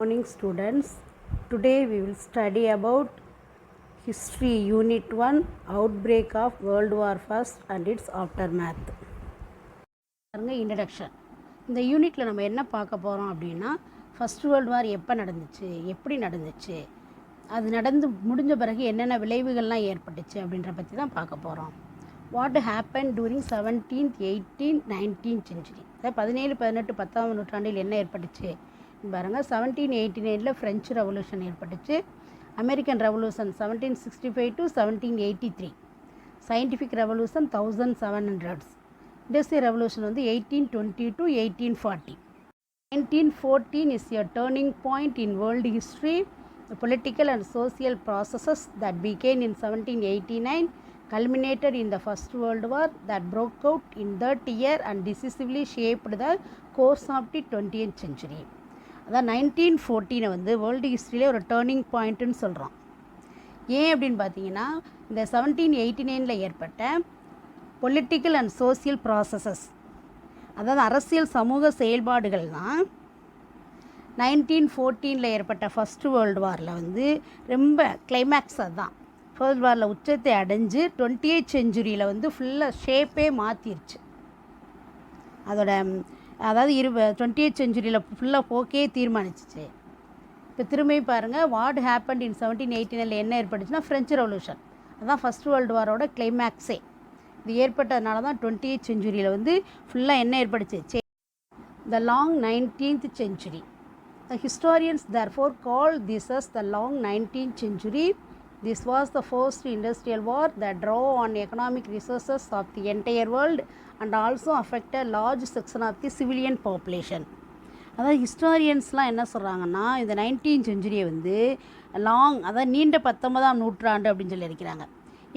Morning students, today we will study about history unit 1 outbreak of World War I and its aftermath. Introduction. இந்த யூனிட்டில் நம்ம என்ன பார்க்க போகிறோம் அப்படின்னா ஃபர்ஸ்ட் வேர்ல்டு வார் எப்போ நடந்துச்சு, எப்படி நடந்துச்சு, அது நடந்து முடிஞ்ச பிறகு என்னென்ன விளைவுகள்லாம் ஏற்பட்டுச்சு அப்படின்ற பற்றி தான் பார்க்க போகிறோம். What happen touring 17th, 18th, 19th century, அதாவது 17, 18, 10ஆம் நூற்றாண்டில் என்ன ஏற்பட்டுச்சு பாருங்கள். 1789 ஃப்ரெஞ்சு ரெவல்யூஷன் ஏற்பட்டுச்சு. American revolution 1765 to 1783, scientific revolution 1700s, industrial revolution வந்து 1820 to 1840. 1914 is a turning point in world history. The political and social processes that began in 1789 culminated in the First World War that broke out in that year and decisively shaped the course of the 20th century. அதான் 1914 வந்து world ஹிஸ்ட்ரியிலே ஒரு turning பாயிண்ட்டுன்னு சொல்கிறோம். ஏன் அப்படின்னு பார்த்தீங்கன்னா, இந்த 1789 ஏற்பட்ட political and social processes, அதாவது அரசியல் சமூக செயல்பாடுகள் தான் 1914 ஏற்பட்ட ஃபஸ்ட்டு வேர்ல்டு வாரில் வந்து ரொம்ப கிளைமேக்ஸ். அதுதான் வேர்ல்டு வாரில் உச்சத்தை அடைஞ்சு 20th centuryயில் வந்து ஃபுல்லாக ஷேப்பே மாற்றிருச்சு. அதோட அதாவது 20th centuryயில் ஃபுல்லாக போக்கே தீர்மானிச்சிச்சு. இப்போ திரும்பி பாருங்கள், வாட் ஹேப்பன்ட் இன் 1789 என்ன ஏற்பட்டுச்சுன்னா ஃப்ரெஞ்சு ரெவல்யூஷன். அதுதான் ஃபஸ்ட் வேர்ல்டு வாரோட கிளைமேக்ஸே. இது ஏற்பட்டதுனால தான் 20th centuryயில் வந்து ஃபுல்லாக என்ன ஏற்பட்டுச்சு, the long 19th century. The historians therefore call this as the long 19th century. This was the first industrial war that drew on economic resources of the entire world and also affected large section of the civilian population. அதாவது ஹிஸ்டாரியன்ஸ்லாம் என்ன சொல்கிறாங்கன்னா, இந்த 19th century வந்து long, அதாவது நீண்ட 19ஆம் நூற்றாண்டு அப்படின்னு சொல்லி இருக்கிறாங்க.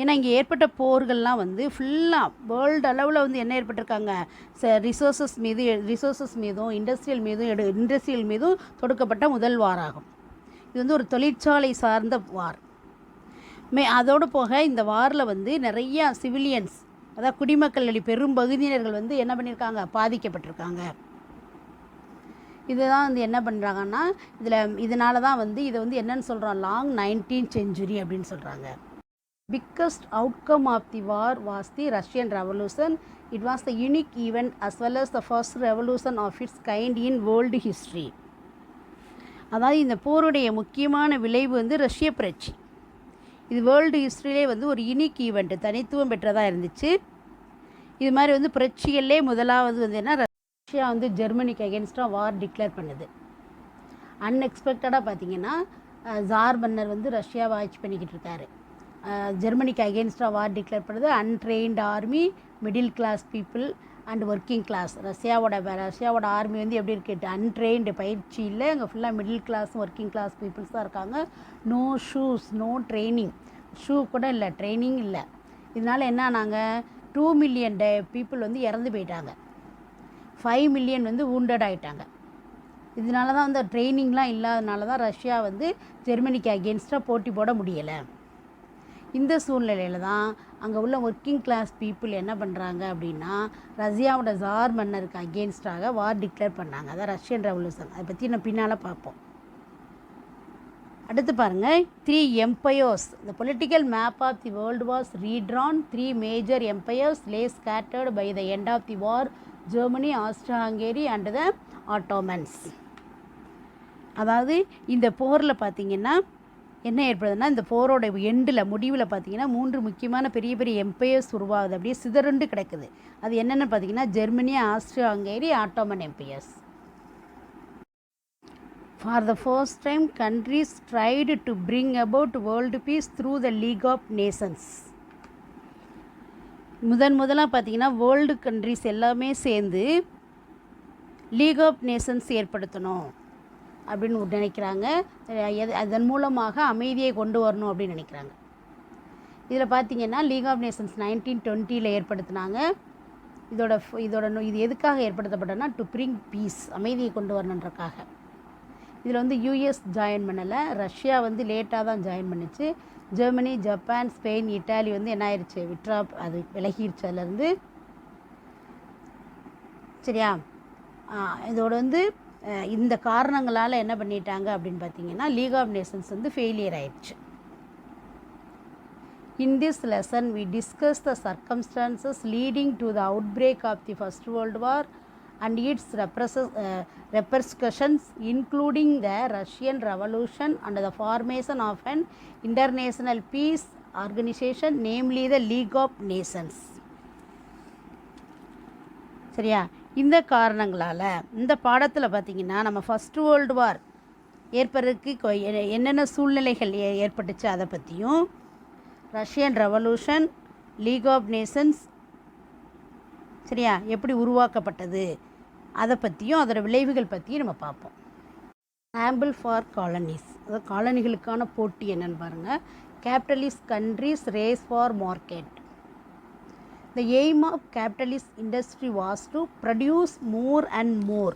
ஏன்னா இங்கே ஏற்பட்ட போர்கள்லாம் வந்து ஃபுல்லாக வேர்ல்டு அளவில் வந்து என்ன ஏற்பட்டிருக்காங்க, ரிசோர்ஸஸ் மீதும் இண்டஸ்ட்ரியல் மீதும் தொடுக்கப்பட்ட முதல் வாராகும். இது வந்து ஒரு தொழிற்சாலை சார்ந்த வார். அதோடு போக இந்த வாரில் வந்து நிறையா சிவிலியன்ஸ், அதாவது குடிமக்கள் பெரும் பகுதியினர்கள் வந்து என்ன பண்ணியிருக்காங்க, பாதிக்கப்பட்டிருக்காங்க. இதுதான் வந்து என்ன பண்ணுறாங்கன்னா, இதனால தான் வந்து இதை வந்து என்னன்னு சொல்கிறோம், லாங் 19th century அப்படின்னு சொல்கிறாங்க. Biggest outcome of the war was the Russian revolution. It was the unique event as well as the first revolution of its kind in world history. அதாவது இந்த போருடைய முக்கியமான விளைவு வந்து ரஷ்ய புரட்சி. இது வேர்ல்டு ஹிஸ்ட்ரியிலே வந்து ஒரு யூனிக் ஈவெண்ட்டு, தனித்துவம் பெற்றதாக இருந்துச்சு. இது மாதிரி வந்து புரட்சிகளே முதலாவது வந்து என்ன, ரஷ்யா வந்து ஜெர்மனிக்கு அகேன்ஸ்டாக வார் டிக்ளேர் பண்ணுது. அன்எக்ஸ்பெக்டடாக பார்த்திங்கன்னா ஜார் மன்னர் வந்து ரஷ்யாவை ஆட்சி பண்ணிக்கிட்டு இருக்காரு. ஜெர்மனிக்கு அகேன்ஸ்டாக வார் டிக்ளேர் பண்ணுது. Untrained army, middle class people and working class. ரஷ்யாவோட ஆர்மி வந்து எப்படி இருக்குது, அன்ட்ரெயின்டு, பயிற்சி இல்லை, அங்கே ஃபுல்லாக middle class working class peoples தான் இருக்காங்க. No shoes, no training, shoe கூட இல்லை, ட்ரைனிங் இல்லை. இதனால் என்ன ஆனாங்க, 2 million பீப்புள் வந்து இறந்து போயிட்டாங்க, 5 million வந்து வூண்டட் ஆகிட்டாங்க. இதனால தான் வந்து ட்ரைனிங்லாம் இல்லாதனால தான் ரஷ்யா வந்து ஜெர்மனிக்கு அகேன்ஸ்டாக போட்டி போட முடியலை. இந்த சூழ்நிலையில் தான் அங்கே உள்ள ஒர்க்கிங் கிளாஸ் பீப்புள் என்ன பண்ணுறாங்க அப்படின்னா, ரஷ்யாவோட ஜார் மன்னருக்கு அகேன்ஸ்டாக வார் டிக்ளேர் பண்ணாங்க. அதான் ரஷ்யன் ரெவல்யூஷன். அதை பற்றி நம்ம பின்னால் பார்ப்போம். அடுத்து பாருங்கள், 3 empires. The political map of the world was redrawn. 3 major empires lay scattered by the end of the war: Germany, Austria-Hungary and the Ottomans. அதாவது இந்த போரில் பார்த்திங்கன்னா என்ன ஏற்படுதுன்னா, இந்த போரோட முடிவில் பார்த்திங்கன்னா 3 முக்கியமான பெரிய பெரிய எம்பையர்ஸ் உருவாகுது, அப்படியே சிதறுண்டு கிடக்குது. அது என்னென்னு பார்த்திங்கன்னா, Germany, Austria Hungary, Ottoman empires. For the first time countries tried to bring about world peace through the League of Nations. முதலாக பார்த்திங்கன்னா வேர்ல்டு கண்ட்ரீஸ் எல்லாமே சேர்ந்து லீக் ஆஃப் நேஷன்ஸ் ஏற்படுத்தணும் அப்படின்னு நினைக்கிறாங்க. அதன் மூலமாக அமைதியை கொண்டு வரணும் அப்படின்னு நினைக்கிறாங்க. இதில் பார்த்திங்கன்னா லீக் ஆஃப் நேஷன்ஸ் 1920 ஏற்படுத்தினாங்க. இது எதுக்காக ஏற்படுத்தப்பட்டனா, டு பிரிங் பீஸ், அமைதியை கொண்டு வரணுன்றக்காக. இதில் வந்து யூஎஸ் ஜாயின் பண்ணலை, ரஷ்யா வந்து லேட்டாக தான் ஜாயின் பண்ணிச்சு. ஜெர்மனி, ஜப்பான், ஸ்பெயின், இட்டாலி வந்து என்ன ஆயிடுச்சு, அது விலகிடுச்சு அதுலேருந்து. சரியா, இதோட வந்து இந்த காரணங்களால் என்ன பண்ணிட்டாங்க அப்படின்னு பார்த்தீங்கன்னா லீக் ஆஃப் நேஷன்ஸ் வந்து ஃபெயிலியர் ஆயிடுச்சு. In this lesson, we discuss the circumstances leading to the outbreak of the First World War and its repercussions, including the Russian Revolution and the formation of an international peace organization, namely the League of Nations. சரியா? இந்த காரணங்களால் இந்த பாடத்தில் பார்த்திங்கன்னா நம்ம first world war ஏற்படுறதுக்கு என்னென்ன சூழ்நிலைகள் ஏற்பட்டுச்சு அதை பற்றியும், Russian revolution, League of Nations சரியா எப்படி உருவாக்கப்பட்டது அதை பற்றியும் அதோட விளைவுகள் பற்றியும் நம்ம பார்ப்போம். ஆம்பிள் ஃபார் காலனிஸ், அதாவது காலனிகளுக்கான போட்டி என்னன்னு பாருங்கள். Capitalist countries race for market. The aim of capitalist industry was to produce more and more.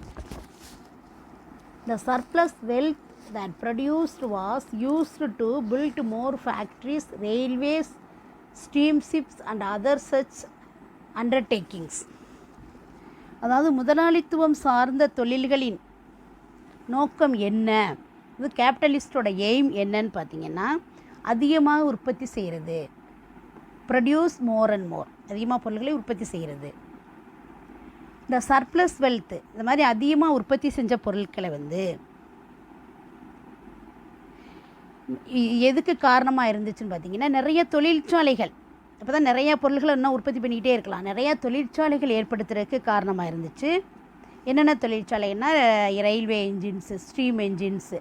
The surplus wealth that produced was used to build more factories, railways, steamships and other such undertakings. அதாவது முதலாளித்துவம் சார்ந்த தொழில்களின் நோக்கம் என்ன, இது கேபிட்டலிஸ்டோட aim என்னன்னு பார்த்தீங்கன்னா அதிகமாக உற்பத்தி செய்கிறது, ப்ரொடியூஸ் மோர் அண்ட் மோர், அதிகமாக பொருட்களை உற்பத்தி செய்கிறது. இந்த சர்ப்ளஸ் வெல்த்து, இந்த மாதிரி அதிகமாக உற்பத்தி செஞ்ச பொருட்களை வந்து எதுக்கு காரணமாக இருந்துச்சுன்னு பார்த்தீங்கன்னா நிறைய தொழிற்சாலைகள், அப்போ தான் நிறையா பொருட்களை இன்னும் உற்பத்தி பண்ணிக்கிட்டே இருக்கலாம், நிறையா தொழிற்சாலைகள் ஏற்படுத்துறதுக்கு காரணமாக இருந்துச்சு. என்னென்ன தொழிற்சாலைன்னா ரயில்வே என்ஜின்ஸு, ஸ்டீம் என்ஜின்ஸு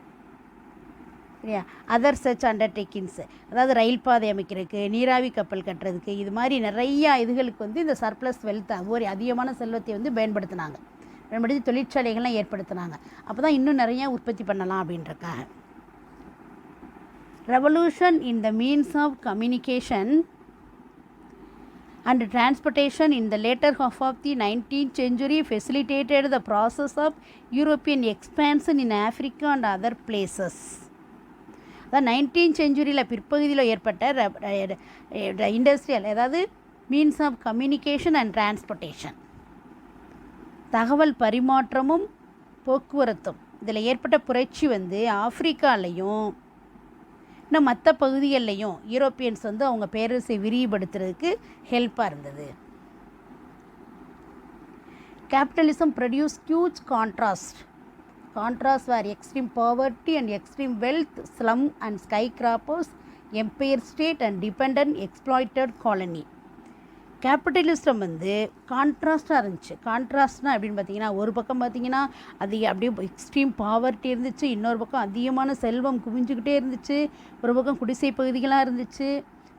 சரியா, அதர் சர்ச் அண்டர்டேக்கிங்ஸு, அதாவது ரயில் பாதை அமைக்கிறதுக்கு, நீராவி கப்பல் கட்டுறதுக்கு, இது மாதிரி நிறையா இதுகளுக்கு வந்து இந்த சர்ப்ளஸ் வெல்த் ஒரு அதிகமான செல்வத்தை வந்து பயன்படுத்தி தொழிற்சாலைகள்லாம் ஏற்படுத்தினாங்க. அப்போ தான் இன்னும் நிறையா உற்பத்தி பண்ணலாம் அப்படின்றக்காக. Revolution in the means of communication and transportation in the later half of the 19th century facilitated the process of European expansion in Africa and other places. அதான் 19th செஞ்சுரியில் பிற்பகுதியில் ஏற்பட்ட இண்டஸ்ட்ரியல், அதாவது means of communication and transportation, தகவல் பரிமாற்றமும் போக்குவரத்தும் இதில் ஏற்பட்ட புரட்சி வந்து ஆப்பிரிக்காலையும் இன்னும் மற்ற பகுதிகள்லையும் யூரோப்பியன்ஸ் வந்து அவங்க பேரரசை விரிவுபடுத்துறதுக்கு ஹெல்ப்பாக இருந்தது. Capitalism produce huge contrast were extreme poverty and extreme wealth, slum and skyscrapers, empire state and dependent exploited colony. Capitalism வந்து கான்ட்ராஸ்டாக இருந்துச்சு. கான்ட்ராஸ்ட்னா அப்படின்னு பார்த்தீங்கன்னா ஒரு பக்கம் பார்த்தீங்கன்னா அது அப்படியே எக்ஸ்ட்ரீம் பாவர்ட்டி இருந்துச்சு, இன்னொரு பக்கம் அதிகமான செல்வம் குவிஞ்சுக்கிட்டே இருந்துச்சு, ஒரு பக்கம் குடிசை பகுதிகளாக இருந்துச்சு,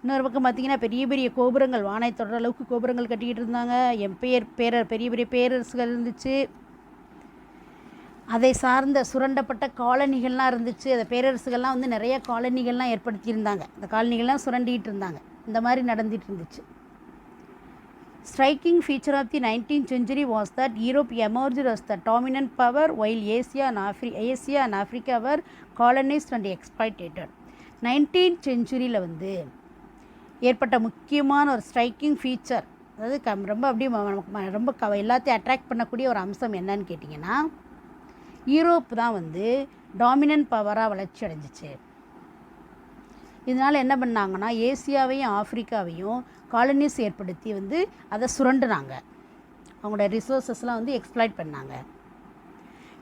இன்னொரு பக்கம் பார்த்திங்கன்னா பெரிய பெரிய கோபுரங்கள், வானை தொடர அளவுக்கு கோபுரங்கள் கட்டிக்கிட்டு இருந்தாங்க, பெரிய பெரிய பேரரசுகள் இருந்துச்சு, அதை சார்ந்த சுரண்டப்பட்ட காலனிகள்லாம் இருந்துச்சு. அந்த பேரரசுகள்லாம் வந்து நிறைய காலனிகள்லாம் ஏற்படுத்தியிருந்தாங்க, அந்த காலனிகள்லாம் சுரண்டிகிட்டு இருந்தாங்க. இந்த மாதிரி நடந்துகிட்டு இருந்துச்சு. Striking feature of the 19th century was that Europe emerged as the dominant power while Asia and Africa were colonized and exploited. 19th centuryயில் வந்து ஏற்பட்ட முக்கியமான ஒரு ஸ்ட்ரைக்கிங் ஃபீச்சர், அதாவது ரொம்ப அப்படியே ரொம்ப எல்லாத்தையும் அட்ராக்ட் பண்ணக்கூடிய ஒரு அம்சம் என்னன்னு கேட்டிங்கன்னா யூரோப் தான் வந்து டாமினன்ட் பவராக வளர்ச்சி அடைஞ்சிச்சு. இதனால் என்ன பண்ணாங்கன்னா ஏசியாவையும் ஆஃப்ரிக்காவையும் காலனிஸ் ஏற்படுத்தி வந்து அதை சுரண்டுனாங்க, அவங்களோட ரிசோர்ஸஸ்லாம் வந்து எக்ஸ்ப்ளாய்ட் பண்ணாங்க.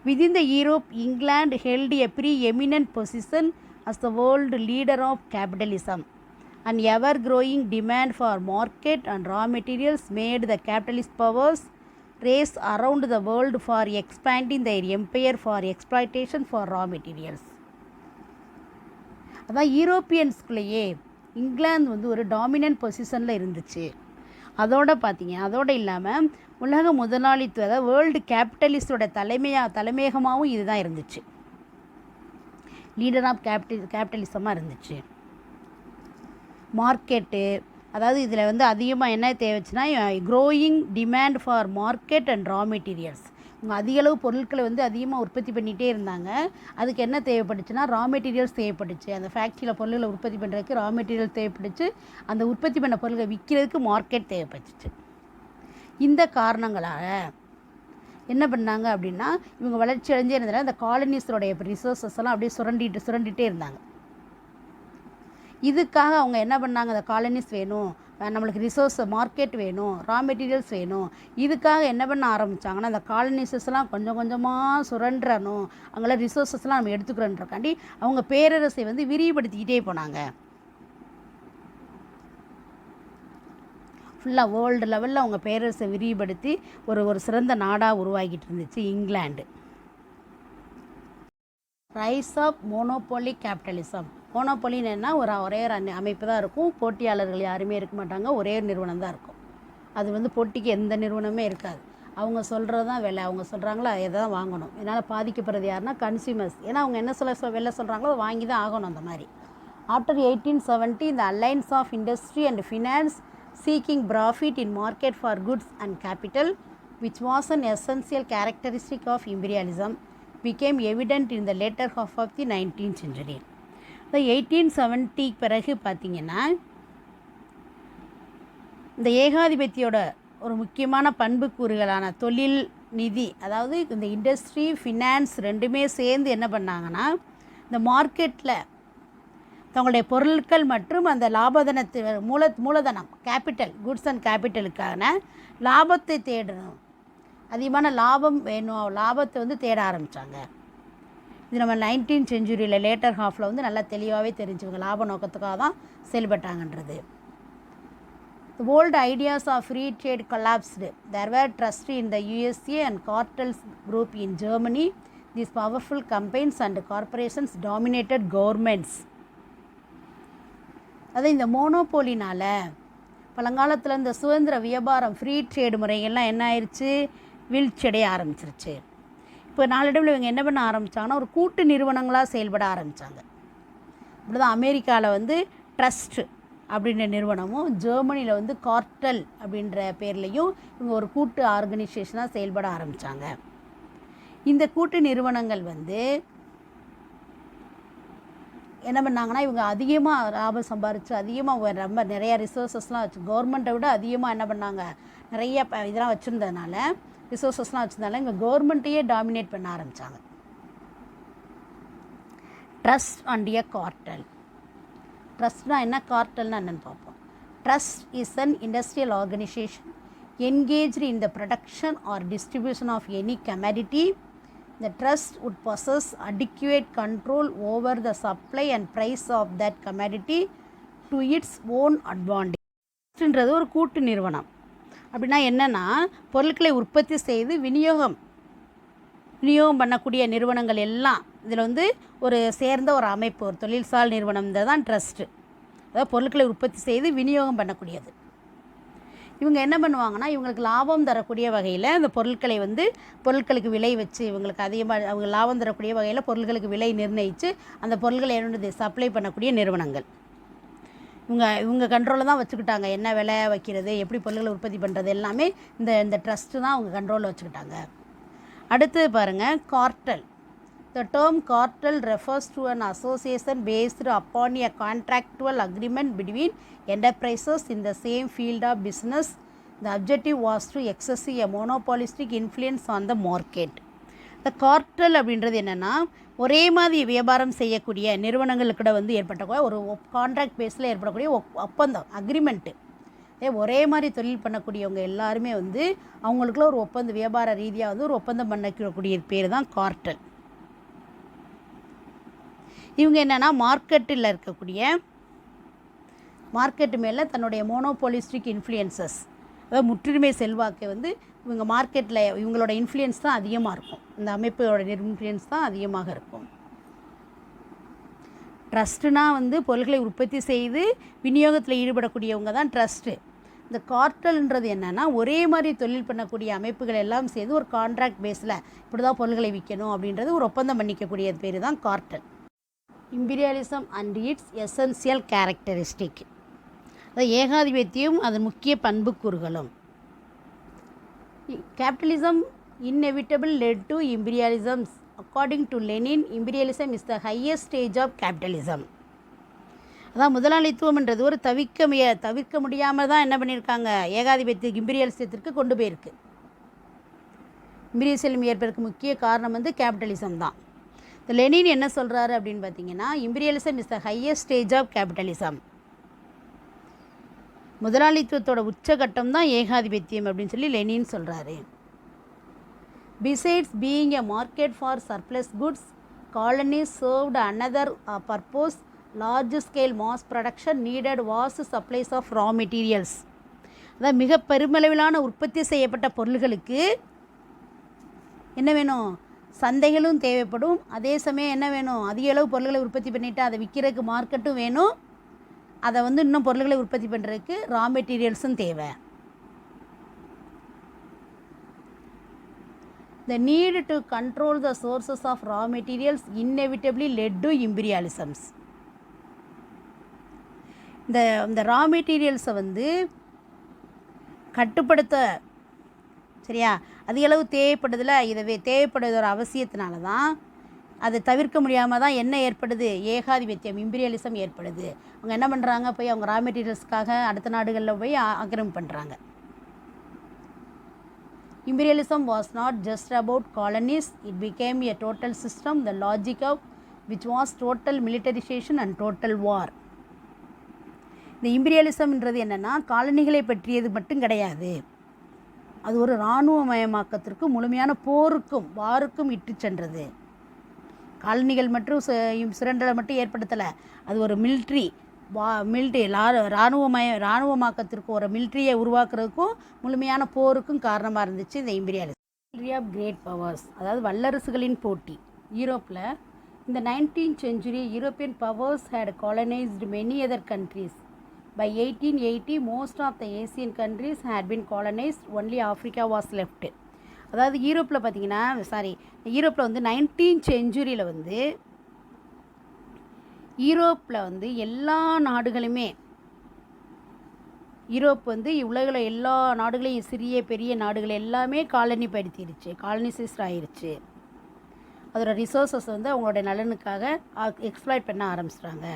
Within the Europe, England held a preeminent position as the world leader of capitalism and ever growing demand for market and raw materials made the capitalist powers race around the world for expanding their empire for exploitation for raw materials. அதான் யூரோப்பியன்ஸ்குள்ளேயே இங்கிலாந்து வந்து ஒரு dominant பொசிஷனில் இருந்துச்சு. அதோடு இல்லாமல் உலக முதலாளித்துவ, அதாவது வேர்ல்டு கேபிட்டலிஸ்டோட தலைமையகமாகவும் இதுதான் இருந்துச்சு, லீடர் ஆஃப் கேபிட்டலிசமாக இருந்துச்சு. மார்க்கெட்டு, அதாவது இதில் வந்து அதிகமாக என்ன தேவைச்சுன்னா growing demand for market and raw materials. இவங்க அதிகளவு பொருட்களை வந்து அதிகமாக உற்பத்தி பண்ணிகிட்டே இருந்தாங்க. அதுக்கு என்ன தேவைப்பட்டுச்சுன்னா ரா மெட்டீரியல்ஸ் தேவைப்பட்டுச்சு. அந்த ஃபேக்ட்ரியில் பொருட்களை உற்பத்தி பண்ணுறதுக்கு ரா மெட்டீரியல்ஸ் தேவைப்பட்டுச்சு. அந்த உற்பத்தி பண்ண பொருட்களை விற்கிறதுக்கு மார்க்கெட் தேவைப்பட்டுச்சு. இந்த காரணங்களால் என்ன பண்ணாங்க அப்படின்னா, இவங்க வளர்ச்சி அடைஞ்சே இருந்ததுனால இந்த காலனிஸோடைய ரிசோர்ஸஸ் எல்லாம் அப்படியே சுரண்டிட்டே இருந்தாங்க. இதுக்காக அவங்க என்ன பண்ணாங்க, அந்த காலனிஸ் வேணும், நம்மளுக்கு ரிசோர்ஸ் மார்க்கெட் வேணும், ரா மெட்டீரியல்ஸ் வேணும். இதுக்காக என்ன பண்ண ஆரம்பித்தாங்கன்னா, அந்த காலனிஸஸ்லாம் கொஞ்சம் கொஞ்சமாக சுரண்டணும், அங்கெல்லாம் ரிசோர்ஸஸ்லாம் நம்ம எடுத்துக்கிறோன்றக்காண்டி அவங்க பேரரசை வந்து விரிவுபடுத்திக்கிட்டே போனாங்க. ஃபுல்லாக வேர்ல்டு லெவலில் அவங்க பேரரசை விரிவுபடுத்தி ஒரு சிறந்த நாடாக உருவாகிட்டு இருந்துச்சு England. Rise of monopoly capitalism. மோனோபோலின்னு என்ன, ஒரே ஒரு அமைப்பு தான் இருக்கும், போட்டியாளர்கள் யாருமே இருக்க மாட்டாங்க, ஒரே ஒரு நிறுவனம் தான் இருக்கும். அது வந்து போட்டிக்கு எந்த நிறுவனமே இருக்காது, அவங்க சொல்கிறது தான் விலை, அவங்க சொல்கிறாங்களோ அதை தான் வாங்கணும். இதனால் பாதிக்கப்படுறது யாருன்னா கன்சியூமர்ஸ். ஏன்னா அவங்க என்ன விலை சொல்கிறாங்களோ அதை வாங்கி தான் ஆகணும். அந்த மாதிரி ஆஃப்டர் 1870 இந்த alliance of industry and finance seeking profit in market for goods and capital, which was an essential characteristic of imperialism, became evident in the later half of the 19th century. The 1870 பிறகு பார்த்திங்கன்னா இந்த ஏகாதிபத்தியோட ஒரு முக்கியமான பண்புக்கூறுகளான தொழில், நிதி, அதாவது இந்த industry, finance ரெண்டுமே சேர்ந்து என்ன பண்ணாங்கன்னா, இந்த மார்க்கெட்டில் தங்களுடைய பொருட்கள் மற்றும் அந்த லாபதனத்து மூலதனம் கேபிட்டல், குட்ஸ் அண்ட் கேபிட்டலுக்கான லாபத்தை தேடணும், அதிகமான லாபம் வேணும், லாபத்தை வந்து தேட ஆரம்பித்தாங்க. இது நம்ம 19th century லேட்டர் ஹாஃபில் வந்து நல்லா தெளிவாகவே தெரிஞ்சுங்க, லாப நோக்கத்துக்காக தான் செயல்பட்டாங்கன்றது. The old ideas of free trade collapsed. There were trusts in the USA and cartels group in Germany. These powerful companies and corporations dominated governments. அது இந்த மோனோபோலினால் பழங்காலத்தில் இந்த சுதந்திர வியாபாரம், ஃப்ரீ ட்ரேடு முறைகள்லாம் என்ன ஆயிடுச்சு, வீழ்ச்சியடைய ஆரம்பிச்சிருச்சு. இப்போ நாளடைவில் இவங்க என்ன பண்ண ஆரம்பித்தாங்கன்னா, ஒரு கூட்டு நிறுவனங்களாக செயல்பட ஆரம்பித்தாங்க. இப்படி தான் அமெரிக்காவில் வந்து ட்ரஸ்ட் அப்படின்ற நிறுவனமும், ஜெர்மனியில் வந்து கார்டல் அப்படின்ற பேர்லேயும் இவங்க ஒரு கூட்டு ஆர்கனைசேஷனாக செயல்பட ஆரம்பித்தாங்க. இந்த கூட்டு நிறுவனங்கள் வந்து என்ன பண்ணாங்கன்னா, இவங்க அதிகமாக லாபம் சம்பாரித்து அதிகமாக ரொம்ப நிறைய ரிசோர்ஸஸ்லாம் வச்சு, கவர்மெண்ட்டை விட அதிகமாக என்ன பண்ணாங்க, நிறைய இதெல்லாம் வச்சுருந்ததுனால, ரிசோர்ஸஸ்லாம் வச்சுருந்தால இவங்க கவர்மெண்ட்டையே டாமினேட் பண்ண ஆரம்பித்தாங்க. Trust and a கார்டல். ட்ரஸ்ட்னா என்ன, கார்டல்னா என்னென்னு பார்ப்போம். Trust is an industrial organisation engaged in the production or distribution of any commodity. The trust would possess adequate control over the supply and price of that commodity to its own advantage. ட்ரஸ்ட்ன்றது ஒரு கூட்டு நிறுவனம். அப்படின்னா என்னென்னா, பொருட்களை உற்பத்தி செய்து விநியோகம் பண்ணக்கூடிய நிறுவனங்கள் எல்லாம் இதில் வந்து ஒரு சேர்ந்த ஒரு அமைப்பு, ஒரு தொழில்சார் நிறுவனம் தான் ட்ரஸ்ட்டு. அதாவது பொருட்களை உற்பத்தி செய்து விநியோகம் பண்ணக்கூடியது. இவங்க என்ன பண்ணுவாங்கன்னா, இவங்களுக்கு லாபம் தரக்கூடிய வகையில் அந்த பொருட்களை வந்து பொருட்களுக்கு விலை வச்சு, இவங்களுக்கு அதிகமாக அவங்க லாபம் தரக்கூடிய வகையில் பொருட்களுக்கு விலை நிர்ணயித்து அந்த பொருட்களை என்னென்ன சப்ளை பண்ணக்கூடிய நிறுவனங்கள். இவங்க கண்ட்ரோலில் தான் வச்சுக்கிட்டாங்க, என்ன விலை வைக்கிறது, எப்படி பொருட்களை உற்பத்தி பண்ணுறது எல்லாமே இந்த ட்ரஸ்ட்டு தான் அவங்க கண்ட்ரோலில் வச்சுக்கிட்டாங்க. அடுத்து பாருங்கள், கார்டல். The term cartel refers to an association based upon a contractual agreement between enterprises in the same field of business. The objective was to exercise a monopolistic influence on the market. The cartel அப்படின்றது என்னென்னா, ஒரே மாதிரி வியாபாரம் செய்யக்கூடிய நிறுவனங்களுக்கிட்ட வந்து ஏற்பட்ட ஒரு contract பேஸில் ஏற்படக்கூடிய ஒப்பந்தம், அக்ரிமெண்ட்டு. ஒரே மாதிரி தொழில் பண்ணக்கூடியவங்க எல்லாருமே வந்து அவங்களுக்குள்ள ஒரு ஒப்பந்தம், வியாபார ரீதியாக வந்து ஒரு ஒப்பந்தம் பண்ணக்கூடிய பேர் தான் கார்டல். இவங்க என்னென்னா, மார்க்கெட்டில் இருக்கக்கூடிய மார்க்கெட்டு மேலே தன்னுடைய மோனோபோலிஸ்டிக் இன்ஃப்ளூயன்சஸ், அதாவது முற்றுரிமை செல்வாக்கை வந்து இவங்க மார்க்கெட்டில் இவங்களோட இன்ஃப்ளூயன்ஸ் தான் அதிகமாக இருக்கும், இந்த அமைப்போட இன்ஃப்ளூயன்ஸ் தான் அதிகமாக இருக்கும். ட்ரஸ்ட்டுனா வந்து பொருட்களை உற்பத்தி செய்து விநியோகத்தில் ஈடுபடக்கூடியவங்க தான் ட்ரஸ்ட்டு. இந்த கார்டல்ன்றது என்னென்னா, ஒரே மாதிரி தொழில் பண்ணக்கூடிய அமைப்புகள் எல்லாம் சேர்ந்து ஒரு கான்ட்ராக்ட் பேஸில் இப்படி தான் பொருட்களை விற்கணும் அப்படின்றது ஒரு ஒப்பந்தம் பண்ணிக்கக்கூடிய பேர் தான் cartel. Imperialism and its essential characteristic. அது ஏகாதிபத்தியம் அதன் முக்கிய பண்புக்கூறுகளும். Capitalism inevitable led to imperialism. According to Lenin, imperialism is the highest stage of capitalism. அதான் முதலாளித்துவம்ன்றது ஒரு தவிர்க்க முடியாமல் தான் என்ன பண்ணியிருக்காங்க, ஏகாதிபத்திய இம்பீரியலிசத்திற்கு கொண்டு போயிருக்கு. இம்பீரியலிசம் ஏற்பதற்கு முக்கிய காரணம் வந்து கேபிட்டலிசம் தான். இந்த லெனின் என்ன சொல்கிறாரு அப்படின்னு பார்த்தீங்கன்னா, imperialism is the highest stage of capitalism. முதலாளித்துவத்தோட உச்சகட்டம் தான் ஏகாதிபத்தியம் அப்படின்னு சொல்லி லெனின் சொல்கிறாரு. Besides being a market for surplus goods, colonies served another purpose. Large scale mass production needed vast supplies of raw materials. அதாவது மிக பெருமளவிலான உற்பத்தி செய்யப்பட்ட பொருள்களுக்கு என்ன வேணும், சந்தைகளும் தேவைப்படும். அதே சமயம் என்ன வேணும், அதிக அளவு பொருள்களை உற்பத்தி பண்ணிவிட்டு அதை விற்கிறதுக்கு மார்க்கெட்டும் வேணும். அதை வந்து இன்னும் பொருள்களை உற்பத்தி பண்ணுறதுக்கு ரா மெட்டீரியல்ஸும் தேவை. The need to control the sources of raw materials inevitably led to imperialisms. இந்த ரா மெட்டீரியல்ஸை வந்து கட்டுப்படுத்த, சரியா, அதிக அளவு தேவைப்படுதில்ல, இதை தேவைப்படுவது ஒரு அவசியத்தினால தான் அதை தவிர்க்க முடியாமல் தான் என்ன ஏற்படுது, ஏகாதிபத்தியம் இம்பீரியலிசம் ஏற்படுது. அவங்க என்ன பண்ணுறாங்க, போய் அவங்க ரா மெட்டீரியல்ஸ்க்காக அடுத்த நாடுகளில் போய் ஆக்கிரமிப்பு பண்ணுறாங்க. Imperialism was not just about colonies, it became a total system, the logic of which was total militarization and total war. இந்த இம்பீரியலிசம்ன்றது என்னென்னா, காலனிகளை பற்றியது மட்டும் கிடையாது, அது ஒரு இராணுவமயமாக்கத்திற்கும் முழுமையான போருக்கும் வாருக்கும் இட்டு சென்றது. காலனிகள் மற்றும் சுரண்டலை மட்டும் ஏற்படுத்தலை, அது ஒரு மிலிட்ரி இராணுவமாக்கத்திற்கு ஒரு மிலிட்ரியை உருவாக்குறதுக்கும் முழுமையான போருக்கும் காரணமாக இருந்துச்சு இந்த இம்பீரியலிசம். ஆஃப் கிரேட் பவர்ஸ், அதாவது வல்லரசுகளின் போட்டி. யூரோப்பில் இந்த 19th century European powers had colonised many other countries. By 1880 most of the Asian countries had been colonised, only Africa was left. அதாவது யூரோப்பில் பார்த்தீங்கன்னா, யூரோப்பில் வந்து 19th century வந்து யூரோப்பில் வந்து எல்லா நாடுகளுமே, யூரோப் வந்து உலகில் எல்லா நாடுகளையும், சிறிய பெரிய நாடுகள் எல்லாமே காலனி படுத்திருச்சு, காலனிசைஸ்ட் ஆயிடுச்சு. அதோட ரிசோர்ஸஸ் வந்து அவங்களோட நலனுக்காக எக்ஸ்ப்ளாய்ட் பண்ண ஆரம்பிச்சிட்டாங்க.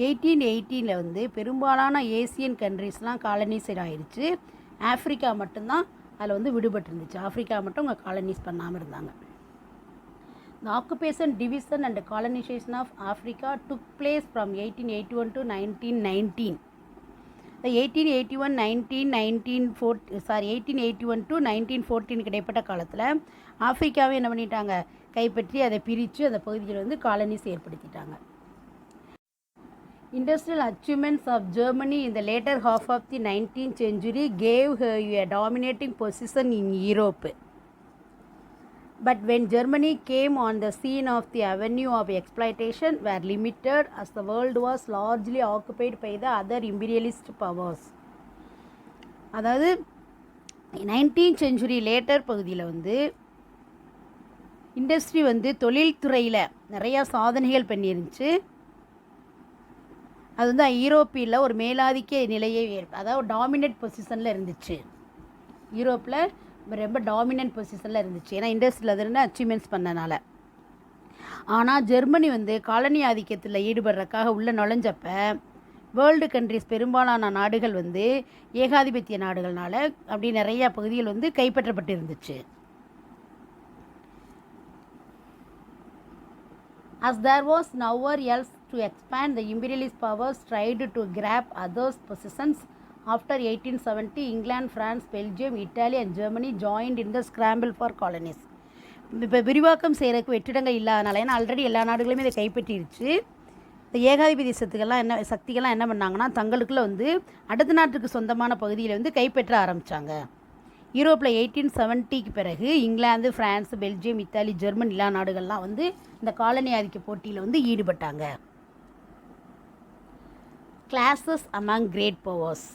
1818 வந்து பெரும்பாலான ஏசியன் கண்ட்ரீஸ்லாம் காலனிசைட் ஆயிடுச்சு. ஆஃப்ரிக்கா மட்டும்தான் அதில் வந்து விடுபட்டு இருந்துச்சு. ஆஃப்ரிக்கா மட்டும் அவங்க காலனிஸ் பண்ணாமல் இருந்தாங்க. The occupation, division and colonization of Africa took place from 1881 to 1919. The 1881 to 1914 கிடைப்பட்ட காலத்தில் ஆஃப்ரிக்காவை என்ன பண்ணிட்டாங்க, கைப்பற்றி அதை பிரித்து அந்த பகுதியில் வந்து colonies ஏற்படுத்திட்டாங்க. Industrial achievements of Germany in the later half of the 19th century gave her a dominating position in Europe. But when Germany came on the scene of the avenue of exploitation were limited as the world was largely occupied by the other imperialist powers. அதாவது 19th century later பகுதியில் வந்து industry வந்து தொழில்துறையில் நிறையா சாதனைகள் பண்ணியிருந்துச்சு. அது வந்து யூரோப்பியில் ஒரு மேலாதிக்க நிலையை, அதாவது டாமினேட் பொசிஷனில் இருந்துச்சு. யூரோப்பில் ரொம்ப டாமினன்ட் பொசிஷனில் இருந்துச்சு, ஏன்னா இண்டஸ்ட்ரியில் அதில் அச்சீவ்மெண்ட்ஸ் பண்ணனால. ஆனால் ஜெர்மனி வந்து காலனி ஆதிக்கத்தில் ஈடுபடுறதுக்காக உள்ளே நுழைஞ்சப்ப வேர்ல்டு கண்ட்ரிஸ் பெரும்பாலான நாடுகள் வந்து ஏகாதிபத்திய நாடுகள்னால அப்படி நிறையா பகுதிகள் வந்து கைப்பற்றப்பட்டு இருந்துச்சு. As there was nowhere else to expand, the imperialist powers tried to grab others' possessions. After 1870, England, France, Belgium, Italy and Germany joined in the scramble for colonies. இப்போ விரிவாக்கம் செய்கிறதுக்கு வெற்றிடங்கள் இல்லாதனால, ஏன்னா ஆல்ரெடி எல்லா நாடுகளுமே இதை கைப்பற்றிடுச்சு. இந்த ஏகாதிபதிய சக்திகள்லாம் என்ன பண்ணாங்கன்னா, தங்களுக்குள்ளே வந்து அடுத்த நாட்டுக்கு சொந்தமான பகுதியில் வந்து கைப்பற்ற ஆரம்பித்தாங்க. யூரோப்பில் 1870க்கு பிறகு England, France, Belgium, Italy, German எல்லா நாடுகள்லாம் வந்து இந்த காலனி ஆதிக்க போட்டியில் வந்து ஈடுபட்டாங்க. கிளாஸஸ் அமாங் கிரேட் பவர்ஸ்,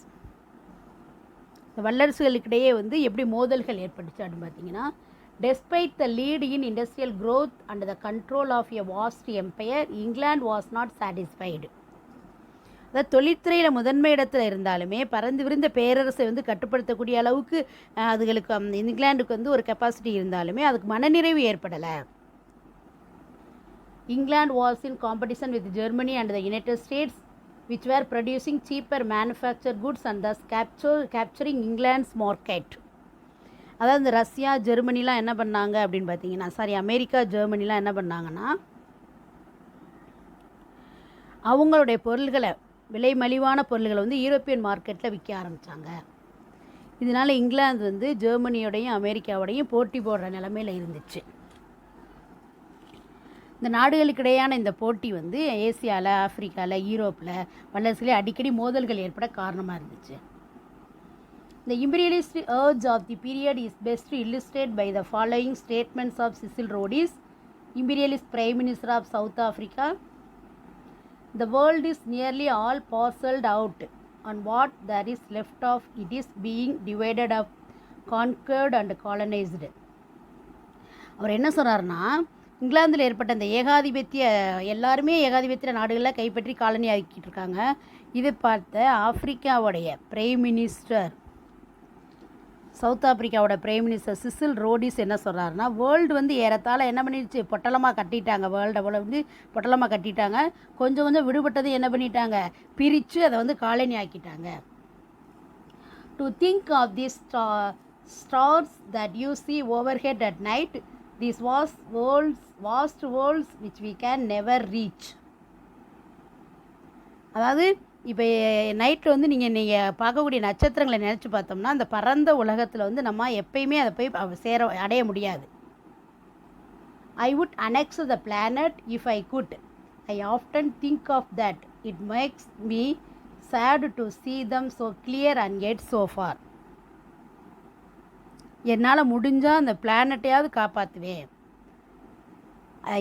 இந்த வல்லரசுகளுக்கிடையே வந்து எப்படி மோதல்கள் ஏற்பட்டுச்சு அப்படின்னு பார்த்தீங்கன்னா, despite the lead in industrial growth and the control of a vast empire, England was not satisfied. அதாவது தொழில்துறையில் முதன்மை இடத்துல இருந்தாலுமே பறந்து விரிந்த பேரரசை வந்து கட்டுப்படுத்தக்கூடிய அளவுக்கு அதுகளுக்கு இங்கிலாந்துக்கு வந்து ஒரு கெப்பாசிட்டி இருந்தாலுமே அதுக்கு மனநிறைவு ஏற்படலை. England was in competition with Germany and the United States, which were producing cheaper manufactured goods and thus capturing England's market. அதாவது இந்த ரஷ்யா ஜெர்மனிலாம் என்ன பண்ணாங்க அப்படின்னு பார்த்தீங்கன்னா, அமெரிக்கா ஜெர்மனிலாம் என்ன பண்ணாங்கன்னா, அவங்களுடைய பொருள்களை, விலை மலிவான பொருள்களை வந்து யூரோப்பியன் மார்க்கெட்டில் விற்க ஆரம்பித்தாங்க. இதனால் இங்கிலாந்து வந்து ஜெர்மனியோடையும் அமெரிக்காவோடையும் போட்டி போடுற நிலமையில் இருந்துச்சு. இந்த நாடுகளுக்கிடையான இந்த போட்டி வந்து ஏசியாவில், ஆஃப்ரிக்காவில், யூரோப்பில் வல்லரசுகளே அடிக்கடி மோதல்கள் ஏற்பட காரணமாக இருந்துச்சு. The imperialist urge of the period is best illustrated by the following statements of Cecil Rhodes, imperialist Prime Minister of South Africa. The world is nearly all parceled out, and what there is left of it is being divided up, conquered and colonized. அவர் என்ன சொல்கிறாருன்னா, இங்கிலாந்தில் ஏற்பட்ட இந்த ஏகாதிபத்திய, எல்லாருமே ஏகாதிபத்திய நாடுகளில் கைப்பற்றி காலனி ஆக்கிட்டு இருக்காங்க. இது பார்த்த ஆப்பிரிக்காவுடைய பிரைம் மினிஸ்டர், சவுத் ஆப்பிரிக்காவோட பிரைம் மினிஸ்டர் சிசில் ரோடிஸ் என்ன சொல்கிறாருன்னா, வேர்ல்டு வந்து ஏறத்தாழ என்ன பண்ணிடுச்சு, பொட்டலமாக கட்டிட்டாங்க. வேர்ல்டை வந்து பொட்டலமாக கட்டிட்டாங்க. கொஞ்சம் கொஞ்சம் விடுபட்டது என்ன பண்ணிட்டாங்க, பிரித்து அதை வந்து காலனி ஆக்கிட்டாங்க. To think of this stars that you see overhead at night, this vast worlds which we can never reach. அதாவது இப்போ நைட்டில் வந்து நீங்கள் பார்க்கக்கூடிய நட்சத்திரங்களை நினச்சி பார்த்தோம்னா, அந்த பரந்த உலகத்தில் வந்து நம்ம எப்பயுமே அதை போய் அடைய முடியாது. I would annex the planet if I could. I often think of that. It makes me sad to see them so clear and yet so far. என்னால் முடிஞ்சால் அந்த பிளானட்டையாவது காப்பாற்றுவேன்,